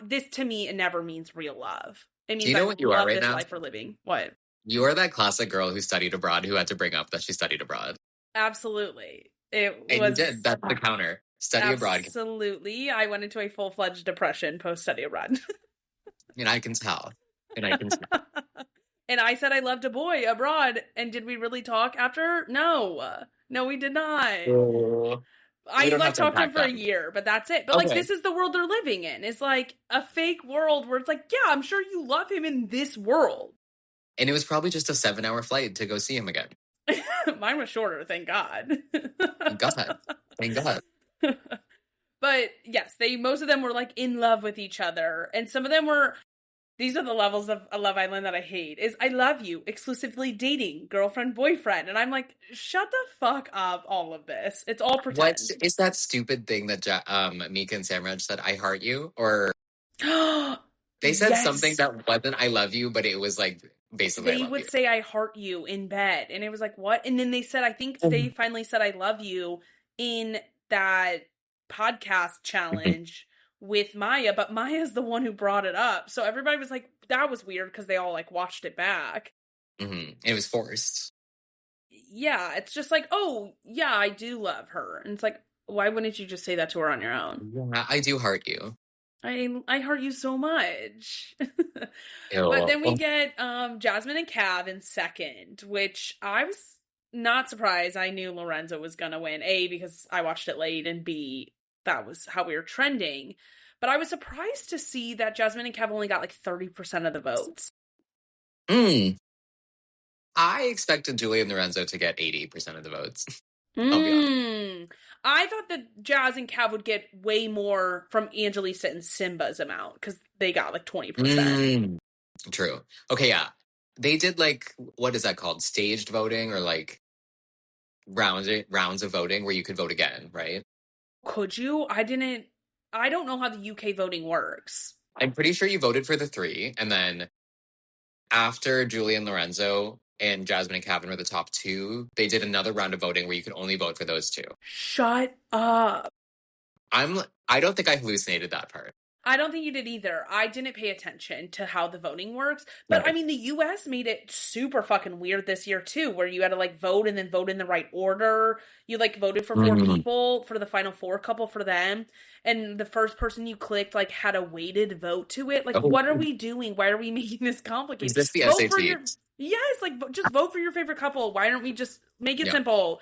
this, to me, it never means real love. It means, do you know what you are right now? Life we're living. What? You are that classic girl who studied abroad who had to bring up that she studied abroad. Absolutely. And you did. That's the counter. Study abroad. Absolutely. I went into a full-fledged depression post-study abroad. And I can tell. And I said I loved a boy abroad. And did we really talk after? No. No, we did not. I talked to him for a year, but that's it. But, like, this is the world they're living in. It's like a fake world where it's like, yeah, I'm sure you love him in this world. And it was probably just a 7-hour flight to go see him again. Mine was shorter, thank God. Thank God. Thank God. But yes, most of them were, like, in love with each other. And some of them were, These are the levels of Love Island that I hate. Is I love you, exclusively dating, girlfriend, boyfriend. And I'm like, shut the fuck up, all of this. It's all What pretend. is that stupid thing that Mika and Samraj said, I heart you? Or they said something Yes. that wasn't I love you, but it was like basically I They love would you. say I heart you in bed. And it was like, what? And then they said, I think they finally said I love you in that podcast challenge with Maya, but Maya's the one who brought it up. So everybody was like, that was weird because they all like watched it back. It was forced. Yeah, it's just like, oh, yeah, I do love her. And it's like, why wouldn't you just say that to her on your own? Yeah, I do heart you. I heart you so much. Ew. But then we get Jasmine and Cav in second, which I was not surprised. I knew Lorenzo was gonna win. A, because I watched it late, and B, that was how we were trending. But I was surprised to see that Jasmine and Cav only got like 30% of the votes. I expected Julie and Lorenzo to get 80% of the votes. I thought that Jazz and Cav would get way more from Angelisa and Simba's amount because they got like 20%. True. Okay, yeah. They did like, what is that called? Staged voting or like rounds of voting where you could vote again, right? Could you? I don't know how the UK voting works. I'm pretty sure you voted for the three, and then after Julie and Lorenzo and Jasmine and Kevin were the top two, they did another round of voting where you could only vote for those two. Shut up. I don't think I hallucinated that part. I don't think you did either. I didn't pay attention to how the voting works. But No. I mean, the US made it super fucking weird this year too, where you had to like vote and then vote in the right order. You like voted for four people for the final four couple for them. And the first person you clicked like had a weighted vote to it. Like, what are we doing? Why are we making this complicated? Is this the vote SAT? Yes, like just vote for your favorite couple. Why don't we just make it simple?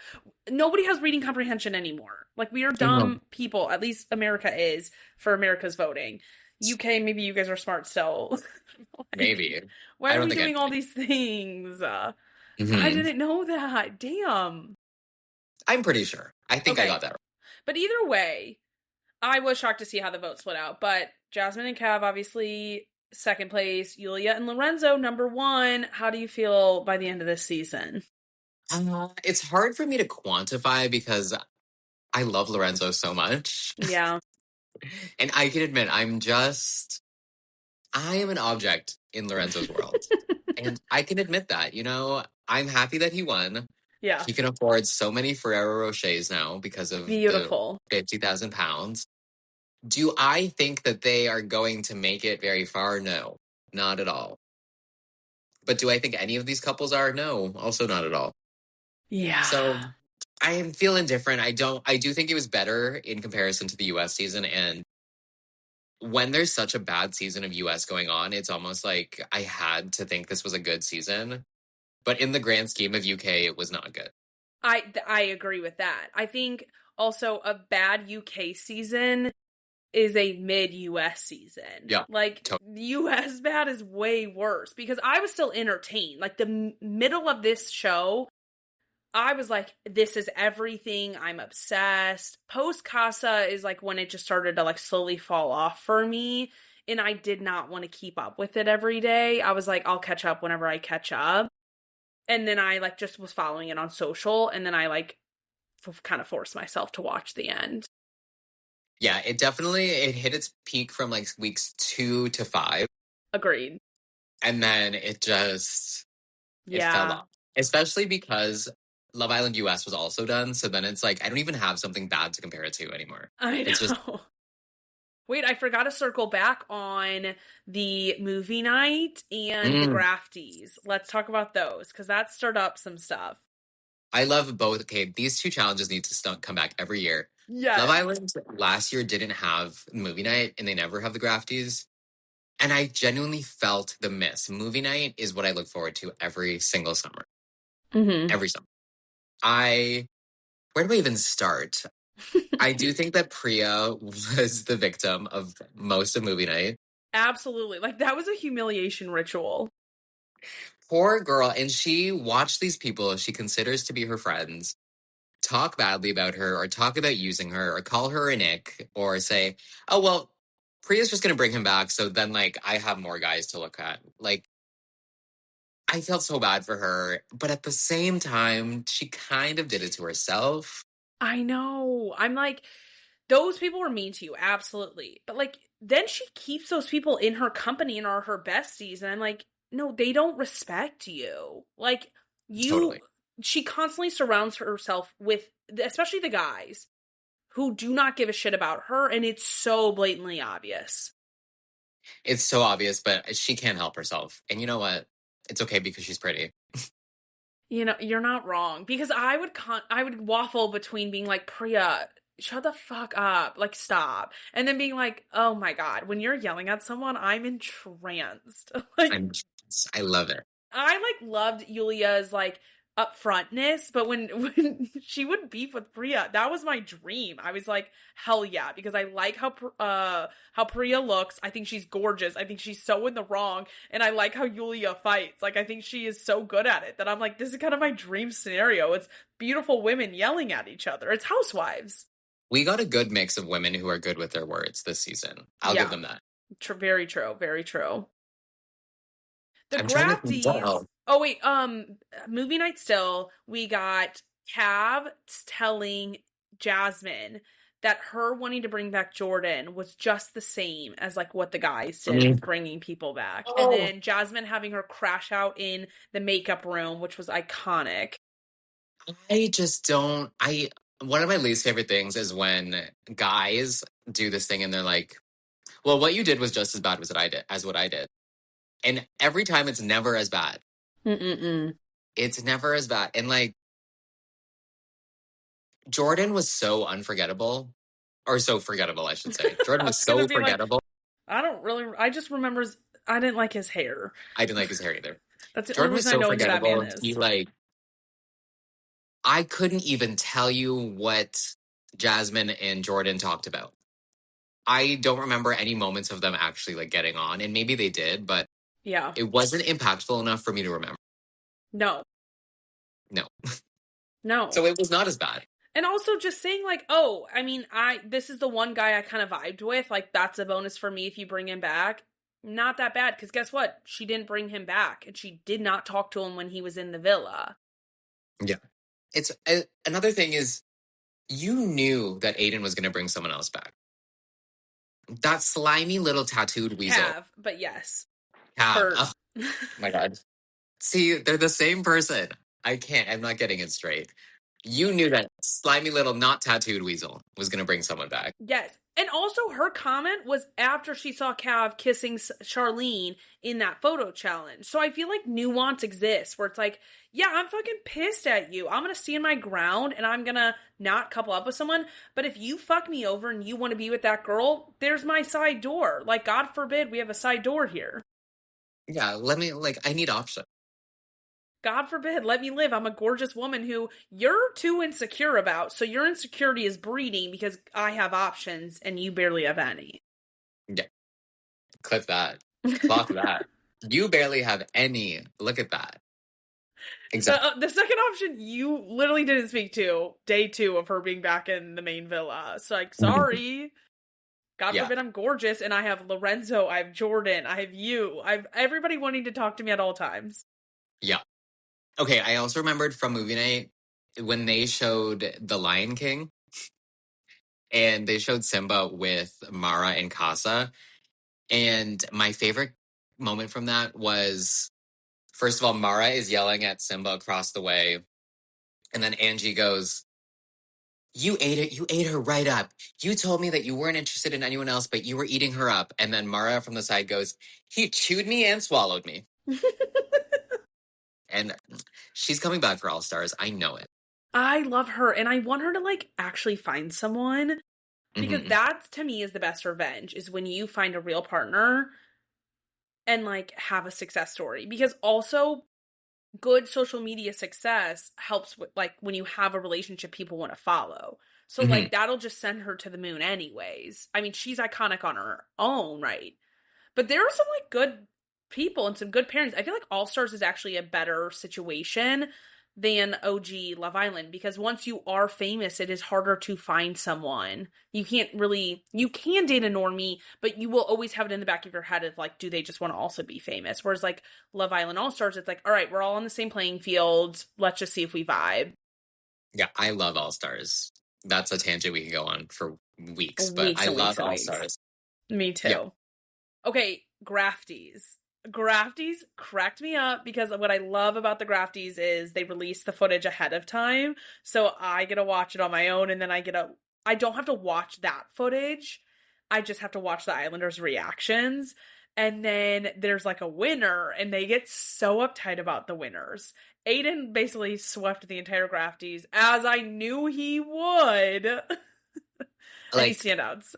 Nobody has reading comprehension anymore. Like, we are dumb people. At least America is for America's voting. UK, maybe you guys are smart still. Like, maybe. Why are we doing all these things? I didn't know that. Damn. I'm pretty sure. I think I got that right. But either way, I was shocked to see how the vote split out. But Jasmine and Cav, obviously, second place. Yulia and Lorenzo, number one. How do you feel by the end of this season? It's hard for me to quantify because I love Lorenzo so much. Yeah. And I can admit, I am an object in Lorenzo's world. And I can admit that, I'm happy that he won. Yeah. He can afford so many Ferrero Rochers now because of the 50,000 pounds. Do I think that they are going to make it very far? No, not at all. But do I think any of these couples are? No, also not at all. Yeah. So I am feeling different. I do think it was better in comparison to the US season. And when there's such a bad season of US going on, it's almost like I had to think this was a good season. But in the grand scheme of UK, it was not good. I agree with that. I think also a bad UK season is a mid-US season. Yeah. Like, US bad is way worse because I was still entertained. Like, the middle of this show, I was like, this is everything. I'm obsessed. Post Casa is like when it just started to like slowly fall off for me. And I did not want to keep up with it every day. I was like, I'll catch up whenever I catch up. And then I like just was following it on social. And then I like kind of forced myself to watch the end. Yeah, it hit its peak from like weeks 2 to 5. Agreed. And then it fell off. Especially because Love Island US was also done. So then it's like, I don't even have something bad to compare it to anymore. I know. Wait, I forgot to circle back on the movie night and the Grafties. Let's talk about those because that stirred up some stuff. I love both. Okay, these two challenges need to come back every year. Yes. Love Island last year didn't have movie night and they never have the Grafties. And I genuinely felt the miss. Movie night is what I look forward to every single summer. Every summer. Where do I even start? I do think that Priya was the victim of most of movie night. Absolutely. Like, that was a humiliation ritual. Poor girl. And she watched these people she considers to be her friends talk badly about her or talk about using her or call her an ick or say, oh, well, Priya's just going to bring him back. So then, like, I have more guys to look at. Like, I felt so bad for her. But at the same time, she kind of did it to herself. I know. I'm like, those people were mean to you. Absolutely. But like, then she keeps those people in her company and are her besties. And I'm like, no, they don't respect you. Like, Totally. she constantly surrounds herself with, especially the guys, who do not give a shit about her. And it's so blatantly obvious. It's so obvious, but she can't help herself. And you know what? It's okay because she's pretty. You know, you're not wrong. Because I would waffle between being like, Priya, shut the fuck up, like stop, and then being like, oh my god, when you're yelling at someone, I'm entranced. Like, I love it. I like loved Yulia's like upfrontness, but when she would beef with Priya, that was my dream. I was like, hell yeah, because I like how Priya looks. I think she's gorgeous. I think she's so in the wrong, and I like how Yulia fights. Like, I think she is so good at it that I'm like, this is kind of my dream scenario. It's beautiful women yelling at each other. It's housewives. We got a good mix of women who are good with their words this season. I'll give them that. Very true. Very true. The I'm trying to think. Grafties. Oh wait, movie night still. We got Cav telling Jasmine that her wanting to bring back Jordan was just the same as like what the guys did with bringing people back. And then Jasmine having her crash out in the makeup room, which was iconic. I just don't. One of my least favorite things is when guys do this thing and they're like, "Well, what you did was just as bad as what I did," and every time it's never as bad. It's never as bad. And like, Jordan was so unforgettable, or so forgettable, I should say. Jordan was so forgettable. Like, I just remember I didn't like his hair. I didn't like his hair either. That's the Jordan only reason I know who Batman is. He like, I couldn't even tell you what Jasmine and Jordan talked about. I don't remember any moments of them actually like getting on, and maybe they did, but yeah, it wasn't impactful enough for me to remember. No. So it was not as bad. And also just saying like, oh, I mean, this is the one guy I kind of vibed with. Like, that's a bonus for me if you bring him back. Not that bad, because guess what? She didn't bring him back, and she did not talk to him when he was in the villa. Yeah. It's another thing is, you knew that Aiden was going to bring someone else back. That slimy little tattooed weasel. But yes. Oh my god. See, they're the same person. I'm not getting it straight. You knew that slimy little not tattooed weasel was going to bring someone back. Yes. And also her comment was after she saw Cav kissing Charlene in that photo challenge. So I feel like nuance exists where it's like, yeah, I'm fucking pissed at you. I'm going to stand my ground and I'm going to not couple up with someone. But if you fuck me over and you want to be with that girl, there's my side door. Like, God forbid we have a side door here. Yeah, I need options. God forbid, let me live. I'm a gorgeous woman who you're too insecure about. So your insecurity is breeding because I have options and you barely have any. Yeah. Clip that. Fuck that. You barely have any. Look at that. Exactly. The second option you literally didn't speak to day 2 of her being back in the main villa. So like, sorry. God forbid I'm gorgeous and I have Lorenzo, I have Jordan, I have you. I have everybody wanting to talk to me at all times. Yeah. Okay, I also remembered from movie night when they showed The Lion King and they showed Simba with Mara and Casa. And my favorite moment from that was, first of all, Mara is yelling at Simba across the way. And then Angie goes, "You ate it. You ate her right up. You told me that you weren't interested in anyone else, but you were eating her up." And then Mara from the side goes, "He chewed me and swallowed me." And she's coming back for All Stars. I know it. I love her. And I want her to like actually find someone because that to me is the best revenge, is when you find a real partner and like have a success story. Because also good social media success helps with like when you have a relationship people want to follow. So like that'll just send her to the moon anyways. I mean, she's iconic on her own, right? But there are some like good people and some good pairings. I feel like All Stars is actually a better situation than OG Love Island, because once you are famous, it is harder to find someone. You can date a normie, but you will always have it in the back of your head of like, do they just want to also be famous? Whereas like Love Island All Stars, it's like, all right, we're all on the same playing field. Let's just see if we vibe. Yeah, I love All Stars. That's a tangent we can go on for weeks, but Weeks I and weeks love and All weeks. Stars. Me too. Yeah. Okay, Grafties. Grafties cracked me up because what I love about the Grafties is they release the footage ahead of time. So I get to watch it on my own, and then I don't have to watch that footage. I just have to watch the Islanders' reactions. And then there's like a winner, and they get so uptight about the winners. Aiden basically swept the entire Grafties, as I knew he would. Any standouts?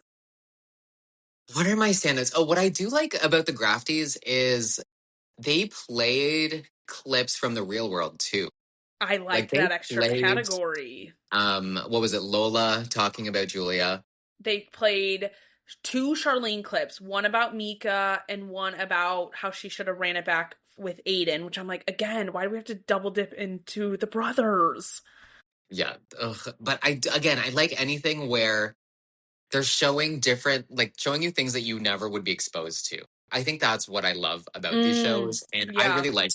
What are my standouts? Oh, what I do like about the Grafties is they played clips from the real world too. I liked They that extra played category. what was it, Lola talking about Julia. They played 2 Charlene clips, one about Mika and one about how she should have ran it back with Aiden, which I'm like, again, why do we have to double dip into the brothers? Yeah. Ugh. But I like anything where they're showing showing you things that you never would be exposed to. I think that's what I love about these shows. And I Yeah. really like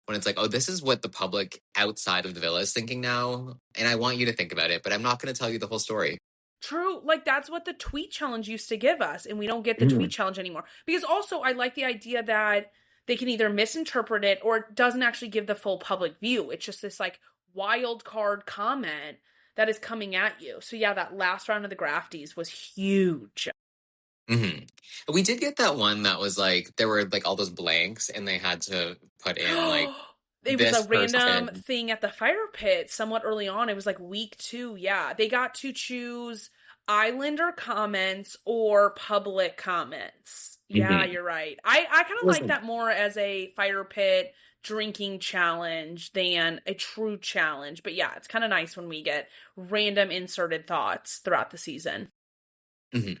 when it's like, oh, this is what the public outside of the villa is thinking now. And I want you to think about it, but I'm not going to tell you the whole story. True. Like, that's what the tweet challenge used to give us, and we don't get the tweet challenge anymore. Because also, I like the idea that they can either misinterpret it or it doesn't actually give the full public view. It's just this, like, wild card comment that is coming at you. So, yeah, that last round of the Grafties was huge. We did get that one that was like, there were like all those blanks and they had to put in like, it was a random person. thing at the fire pit somewhat early on. It was like week 2. Yeah. They got to choose Islander comments or public comments. Yeah, you're right. I kind of like that more as a fire pit drinking challenge than a true challenge. But yeah, it's kind of nice when we get random inserted thoughts throughout the season. And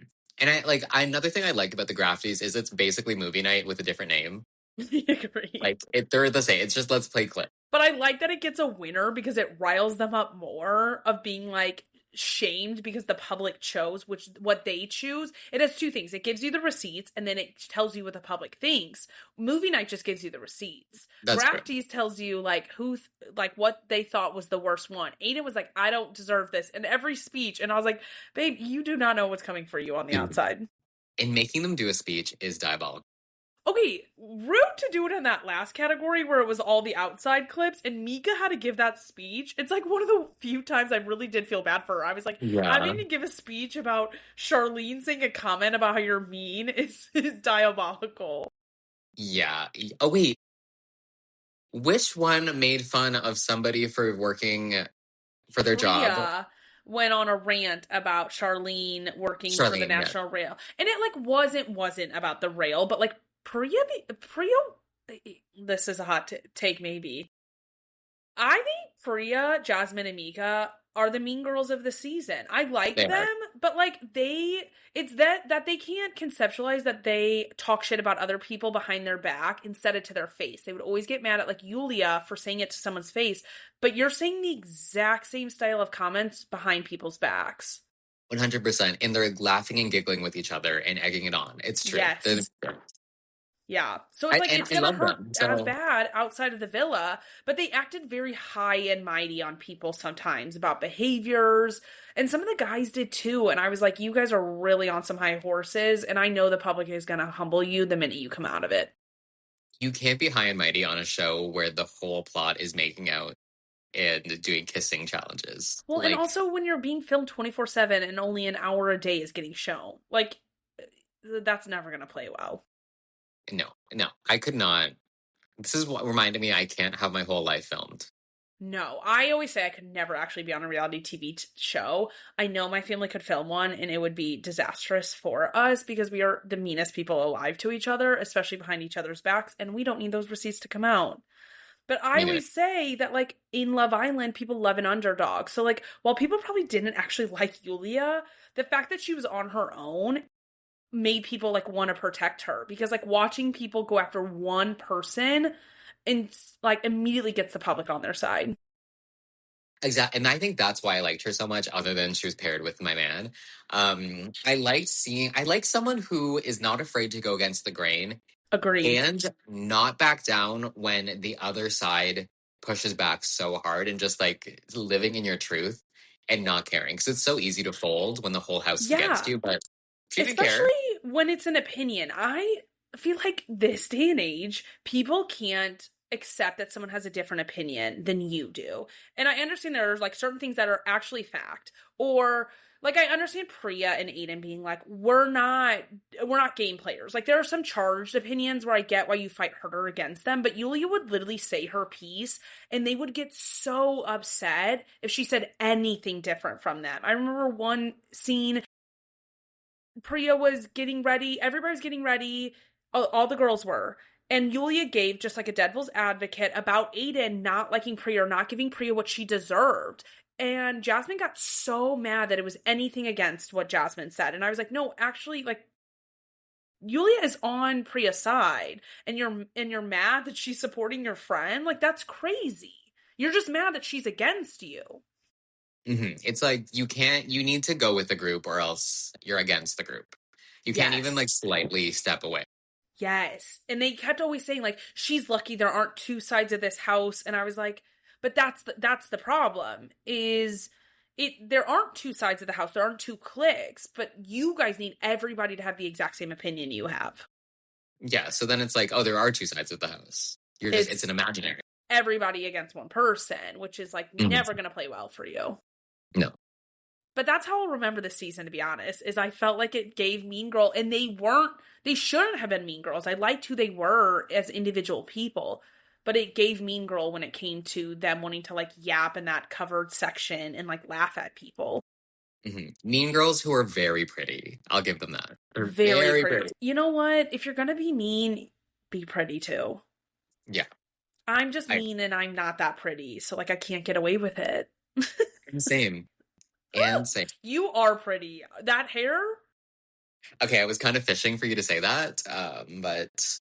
another thing I like about the Grafties is it's basically movie night with a different name. Agree. Like they're the same. It's just let's play clip. But I like that it gets a winner because it riles them up more of being like shamed because the public chose what they choose. It has 2 things. It gives you the receipts and then it tells you what the public thinks. Movie night just gives you the receipts. Grafties tells you like what they thought was the worst one. Aiden was like, I don't deserve this in every speech. And I was like, babe, you do not know what's coming for you on the outside. And making them do a speech is diabolical. Okay, rude to do it in that last category where it was all the outside clips and Mika had to give that speech. It's like one of the few times I really did feel bad for her. I was like, having to give a speech about Charlene saying a comment about how you're mean is diabolical. Yeah. Oh, wait. Which one made fun of somebody for working for their job? Went on a rant about Charlene working for the National Rail. And it like wasn't about the rail, but like Priya, this is a hot take maybe. I think Priya, Jasmine, and Mika are the mean girls of the season. I like them, but like it's that they can't conceptualize that they talk shit about other people behind their back and said it to their face. They would always get mad at like Yulia for saying it to someone's face, but you're saying the exact same style of comments behind people's backs. 100%. And they're laughing and giggling with each other and egging it on. It's true. Yes. Yeah. So it's like it's going to hurt as bad outside of the villa, but they acted very high and mighty on people sometimes about behaviors, and some of the guys did too, and I was like, you guys are really on some high horses, and I know the public is going to humble you the minute you come out of it. You can't be high and mighty on a show where the whole plot is making out and doing kissing challenges. Well, and also when you're being filmed 24/7 and only an hour a day is getting shown, like, that's never going to play well. No, I could not. This is what reminded me I can't have my whole life filmed. No, I always say I could never actually be on a reality TV show. I know my family could film one and it would be disastrous for us because we are the meanest people alive to each other, especially behind each other's backs, and we don't need those receipts to come out. But I always say that, like, in Love Island, people love an underdog. So, like, while people probably didn't actually like Yulia, the fact that she was on her own made people like want to protect her, because like watching people go after one person and like immediately gets the public on their side. Exactly. And I think that's why I liked her so much, other than she was paired with my man. I like someone who is not afraid to go against the grain Agreed. and not back down when the other side pushes back so hard, and just like living in your truth and not caring. Because it's so easy to fold when the whole house is against you, but she didn't care. Especially when it's an opinion. I feel like this day and age, people can't accept that someone has a different opinion than you do. And I understand there's like certain things that are actually fact, or like I understand Priya and Aiden being like, we're not game players. Like there are some charged opinions where I get why you fight harder against them, but Yulia would literally say her piece and they would get so upset if she said anything different from them. I remember one scene, Priya was getting ready, everybody was getting ready, all the girls were. And Yulia gave just like a devil's advocate about Aiden not liking Priya or not giving Priya what she deserved. And Jasmine got so mad that it was anything against what Jasmine said. And I was like, no, actually, like, Yulia is on Priya's side, and you're mad that she's supporting your friend. Like, that's crazy. You're just mad that she's against you. Mm-hmm. It's like you need to go with the group, or else you're against the group. You can't even like slightly step away. Yes. And they kept always saying like, she's lucky there aren't two sides of this house. And I was like, but that's the problem is there aren't two sides of the house. There aren't two cliques, but you guys need everybody to have the exact same opinion you have. Yeah. So then it's like, oh, there are two sides of the house. It's an imaginary. Everybody against one person, which is like never going to play well for you. No. But that's how I'll remember this season, to be honest, is I felt like it gave Mean Girl, and they shouldn't have been Mean Girls. I liked who they were as individual people, but it gave Mean Girl when it came to them wanting to like yap in that covered section and like laugh at people. Mm-hmm. Mean Girls who are very pretty. I'll give them that. They're very pretty. You know what? If you're going to be mean, be pretty too. Yeah. I'm just mean and I'm not that pretty, so like I can't get away with it. Same. And same. You are pretty. That hair? Okay, I was kind of fishing for you to say that, but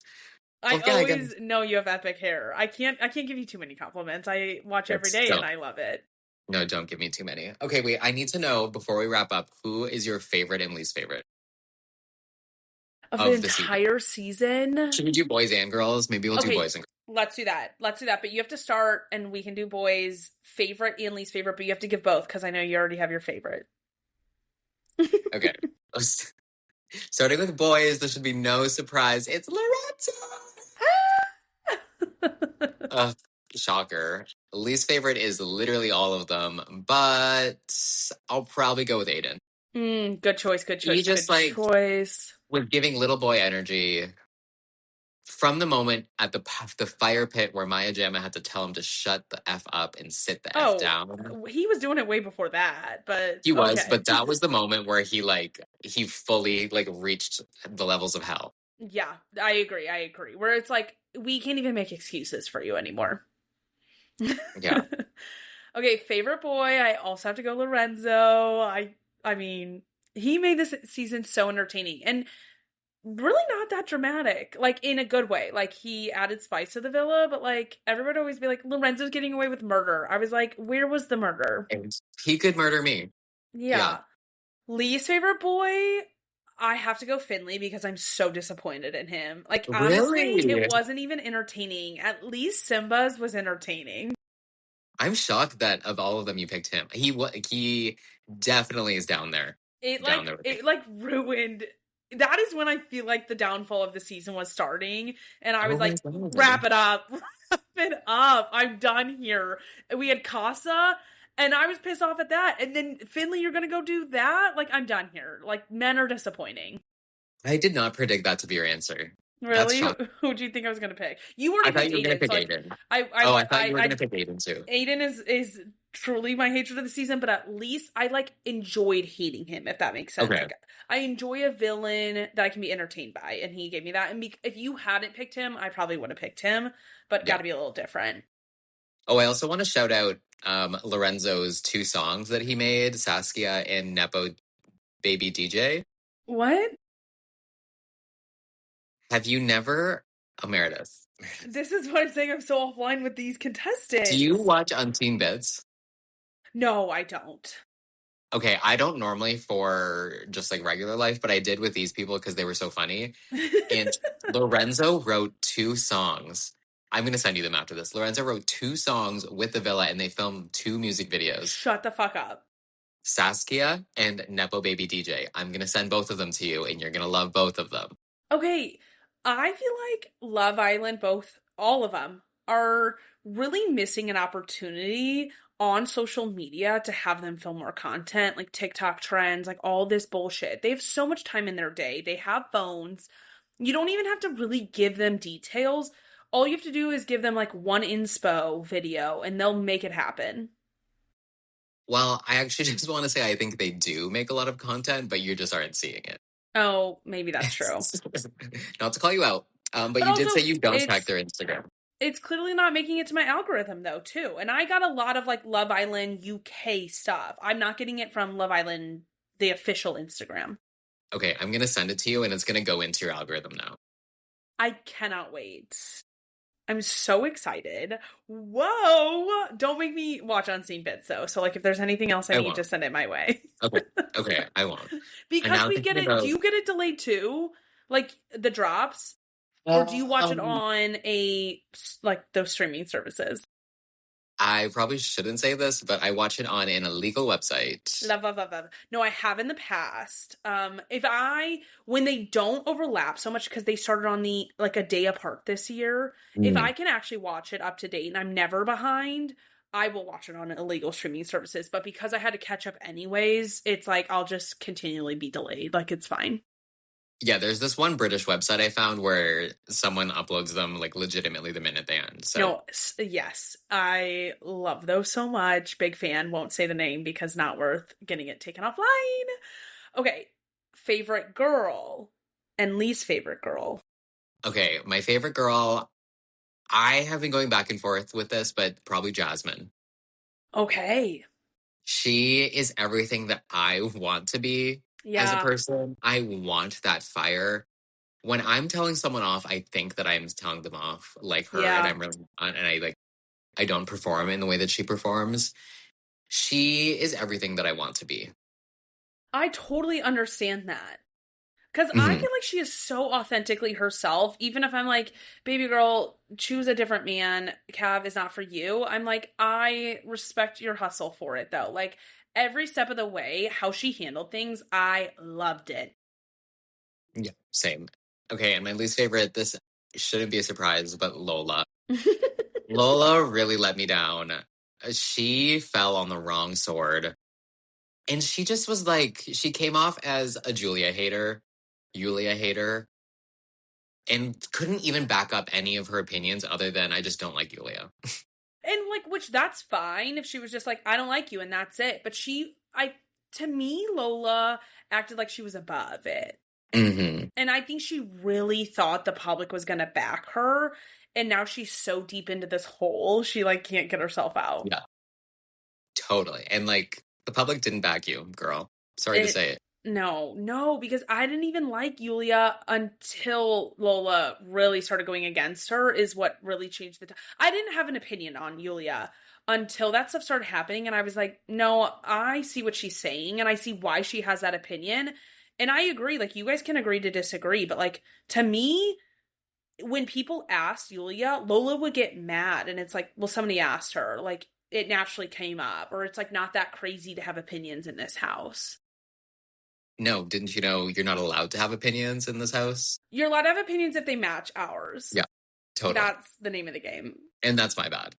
I always know you have epic hair. I can't give you too many compliments. I watch every day and I love it. No, don't give me too many. Okay, wait, I need to know before we wrap up, who is your favorite and least favorite? Of the entire season? Should we do boys and girls? Maybe we'll do boys and girls. Let's do that. But you have to start, and we can do boys, favorite and least favorite, but you have to give both, because I know you already have your favorite. Okay. Starting with boys, there should be no surprise. It's Lorenzo! Shocker. Least favorite is literally all of them, but I'll probably go with Aiden. Good choice. He just was giving little boy energy from the moment at the fire pit where Maya Jama had to tell him to shut the F up and sit the F down. He was doing it way before that, but he was, but that was the moment where he fully reached the levels of hell. Yeah, I agree. Where it's like, we can't even make excuses for you anymore. Yeah. Okay, favorite boy, I also have to go Lorenzo. I mean, he made this season so entertaining and really not that dramatic, like in a good way. Like he added spice to the villa, but like everybody always be like, Lorenzo's getting away with murder. I was like, where was the murder? And he could murder me. Yeah. Least favorite boy, I have to go Finley because I'm so disappointed in him. Like, honestly, it wasn't even entertaining. At least Simba's was entertaining. I'm shocked that of all of them you picked him. He definitely is down there. It ruined. That is when I feel like the downfall of the season was starting, and I was wrap it up. Wrap it up. I'm done here. We had Casa, and I was pissed off at that. And then, Finley, you're gonna go do that? Like, I'm done here. Like, men are disappointing. I did not predict that to be your answer. Really? Who do you think I was gonna pick? You were going to pick Aiden. I thought you were going to pick Aiden too. Aiden is truly my hatred of the season, but at least I enjoyed hating him, if that makes sense. Okay. Like, I enjoy a villain that I can be entertained by, and he gave me that. And if you hadn't picked him, I probably would have picked him, but got to be a little different. Oh, I also want to shout out Lorenzo's 2 songs that he made, Saskia and Nepo Baby DJ. What? Have you never... Oh, Meredith. This is what I'm saying. I'm so offline with these contestants. Do you watch Unseen Bits? No, I don't. Okay, I don't normally for just like regular life, but I did with these people because they were so funny. And Lorenzo wrote 2 songs. I'm going to send you them after this. Lorenzo wrote 2 songs with the Villa and they filmed 2 music videos. Shut the fuck up. Saskia and Nepo Baby DJ. I'm going to send both of them to you and you're going to love both of them. Okay, I feel like Love Island, all of them, are really missing an opportunity on social media to have them film more content, like TikTok trends, like all this bullshit. They have so much time in their day. They have phones. You don't even have to really give them details. All you have to do is give them like one inspo video and they'll make it happen. Well, I actually just want to say I think they do make a lot of content, but you just aren't seeing it. Oh, maybe that's true. Not to call you out, but you also, did say you don't check their Instagram. It's clearly not making it to my algorithm though, too. And I got a lot of like Love Island UK stuff. I'm not getting it from Love Island, the official Instagram. Okay, I'm going to send it to you and it's going to go into your algorithm now. I cannot wait. I'm so excited. Whoa! Don't make me watch unseen bits though. So like if there's anything else I need, won't. just send it my way. Okay, I won't. Because we get it. Do you get it delayed too? Like the drops? Or do you watch it on those streaming services? I probably shouldn't say this, but I watch it on an illegal website. Love. No, I have in the past. When they don't overlap so much because they started on a day apart this year, if I can actually watch it up to date and I'm never behind, I will watch it on illegal streaming services. But because I had to catch up anyways, it's like I'll just continually be delayed. Like it's fine. Yeah, there's this one British website I found where someone uploads them like legitimately the minute they end. So no, yes, I love those so much. Big fan. Won't say the name because not worth getting it taken offline. Okay, favorite girl and least favorite girl. Okay, my favorite girl, I have been going back and forth with this, but probably Jasmine. Okay. She is everything that I want to be as a person. I want that fire. When I'm telling someone off, I think that I'm telling them off like her, and I'm really and I don't perform in the way that she performs. She is everything that I want to be. I totally understand that. Because I feel like she is so authentically herself. Even if I'm like, baby girl, choose a different man. Cav is not for you. I'm like, I respect your hustle for it, though. Like, every step of the way, how she handled things, I loved it. Yeah, same. Okay, and my least favorite, this shouldn't be a surprise, but Lola. Lola really let me down. She fell on the wrong sword. And she just was like, she came off as a Julia hater, and couldn't even back up any of her opinions other than I just don't like Julia. And which that's fine if she was just like, I don't like you and that's it. But to me, Lola acted like she was above it. Mm-hmm. And I think she really thought the public was going to back her. And now she's so deep into this hole, she can't get herself out. Yeah, totally. And the public didn't back you, girl. Sorry to say it. No, because I didn't even like Julia until Lola really started going against her is what really changed I didn't have an opinion on Julia until that stuff started happening. And I was like, no, I see what she's saying and I see why she has that opinion. And I agree, you guys can agree to disagree. But to me, when people asked Julia, Lola would get mad. And it's like, well, somebody asked her. It naturally came up. Or it's not that crazy to have opinions in this house. No, didn't you know you're not allowed to have opinions in this house? You're allowed to have opinions if they match ours. Yeah, totally. That's the name of the game. And that's my bad.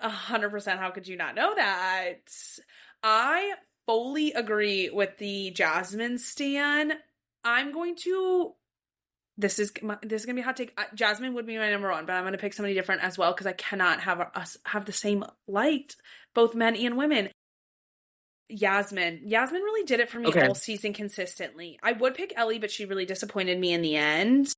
100%. How could you not know that? I fully agree with the Jasmine stan. I'm going to... This is going to be a hot take. Jasmine would be my number one, but I'm going to pick somebody different as well because I cannot have us have the same liked, both men and women. Yasmin really did it for me all season consistently. I would pick Ellie, but she really disappointed me in the end.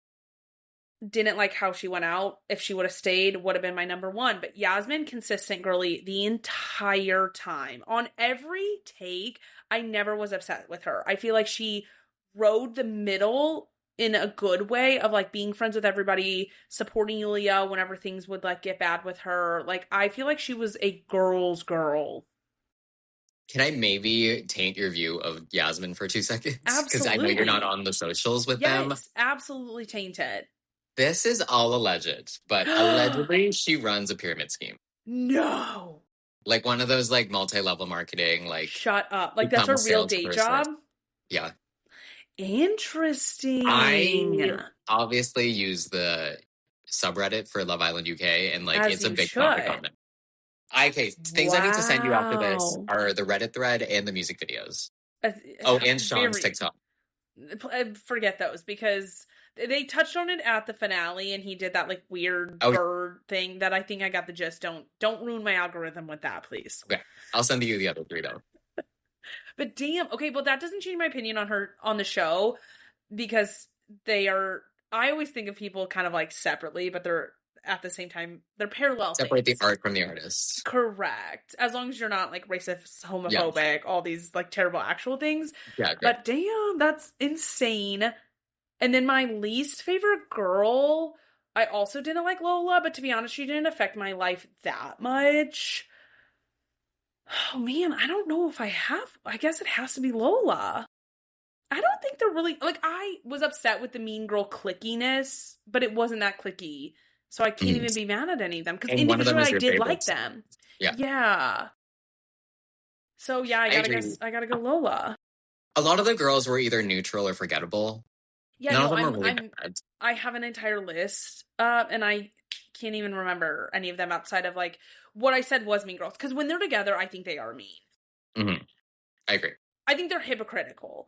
Didn't like how she went out. If she would have stayed, would have been my number one. But Yasmin, consistent girly the entire time. On every take, I never was upset with her. I feel like she rode the middle in a good way of being friends with everybody, supporting Julia whenever things would get bad with her. I feel like she was a girl's girl. Can I maybe taint your view of Yasmin for 2 seconds? Because I know you're not on the socials with them. Yes, absolutely tainted. This is all alleged, but allegedly she runs a pyramid scheme. No. Like one of those like multi-level marketing, like shut up. Like that's her real day job? Yeah. Interesting. I obviously use the subreddit for Love Island UK, and like As it's a big should. topic on it. Okay, things I need to send you after this are the Reddit thread and the music videos. And Sean's TikTok. Forget those, because they touched on it at the finale, and he did that like weird bird thing that I think I got the gist. Don't ruin my algorithm with that, please. Okay, I'll send you the other 3 though. But damn, okay, but that doesn't change my opinion on her on the show, because they are. I always think of people kind of like separately, but they're at the same time they're parallel. Separate the art from the artist. Correct, as long as you're not like racist, homophobic, all these like terrible actual things. Yeah, but damn, that's insane. And then my least favorite girl, I also didn't like Lola, but to be honest, she didn't affect my life that much. Oh man, I don't know if I guess it has to be Lola. I don't think they're really, like, I was upset with the mean girl clickiness, but it wasn't that clicky. So I can't even be mad at any of them, because individually I did like them. Yeah. So yeah, I gotta go Lola. A lot of the girls were either neutral or forgettable. Yeah, none of them are really bad. I have an entire list, and I can't even remember any of them outside of like what I said was mean girls. Because when they're together, I think they are mean. Mm-hmm. I agree. I think they're hypocritical.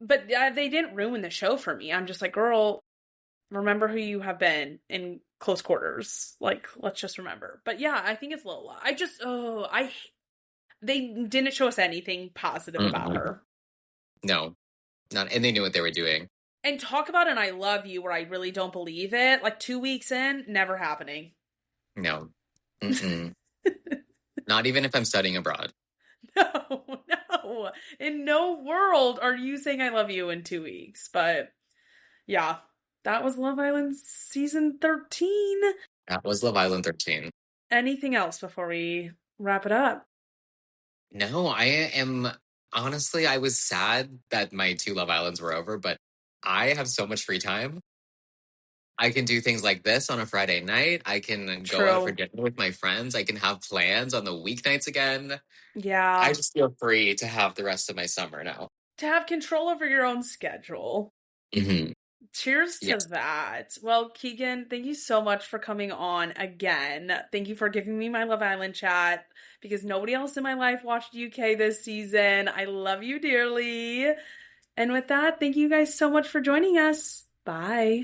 But they didn't ruin the show for me. I'm just like, girl, remember who you have been in close quarters. Like, let's just remember. But yeah, I think it's Lola. They didn't show us anything positive about her. No, not, and they knew what they were doing. And talk about an I love you where I really don't believe it. Like 2 weeks in, never happening. No. Not even if I'm studying abroad. No. In no world are you saying I love you in 2 weeks. But yeah, that was Love Island season 13. That was Love Island 13. Anything else before we wrap it up? No, honestly, I was sad that my 2 Love Islands were over, but I have so much free time. I can do things like this on a Friday night. I can go out for dinner with my friends. I can have plans on the weeknights again. Yeah. I just feel free to have the rest of my summer now. To have control over your own schedule. Mm-hmm. Cheers to that. Well, Keagan, thank you so much for coming on again. Thank you for giving me my Love Island chat, because nobody else in my life watched UK this season. I love you dearly. And with that, thank you guys so much for joining us. Bye.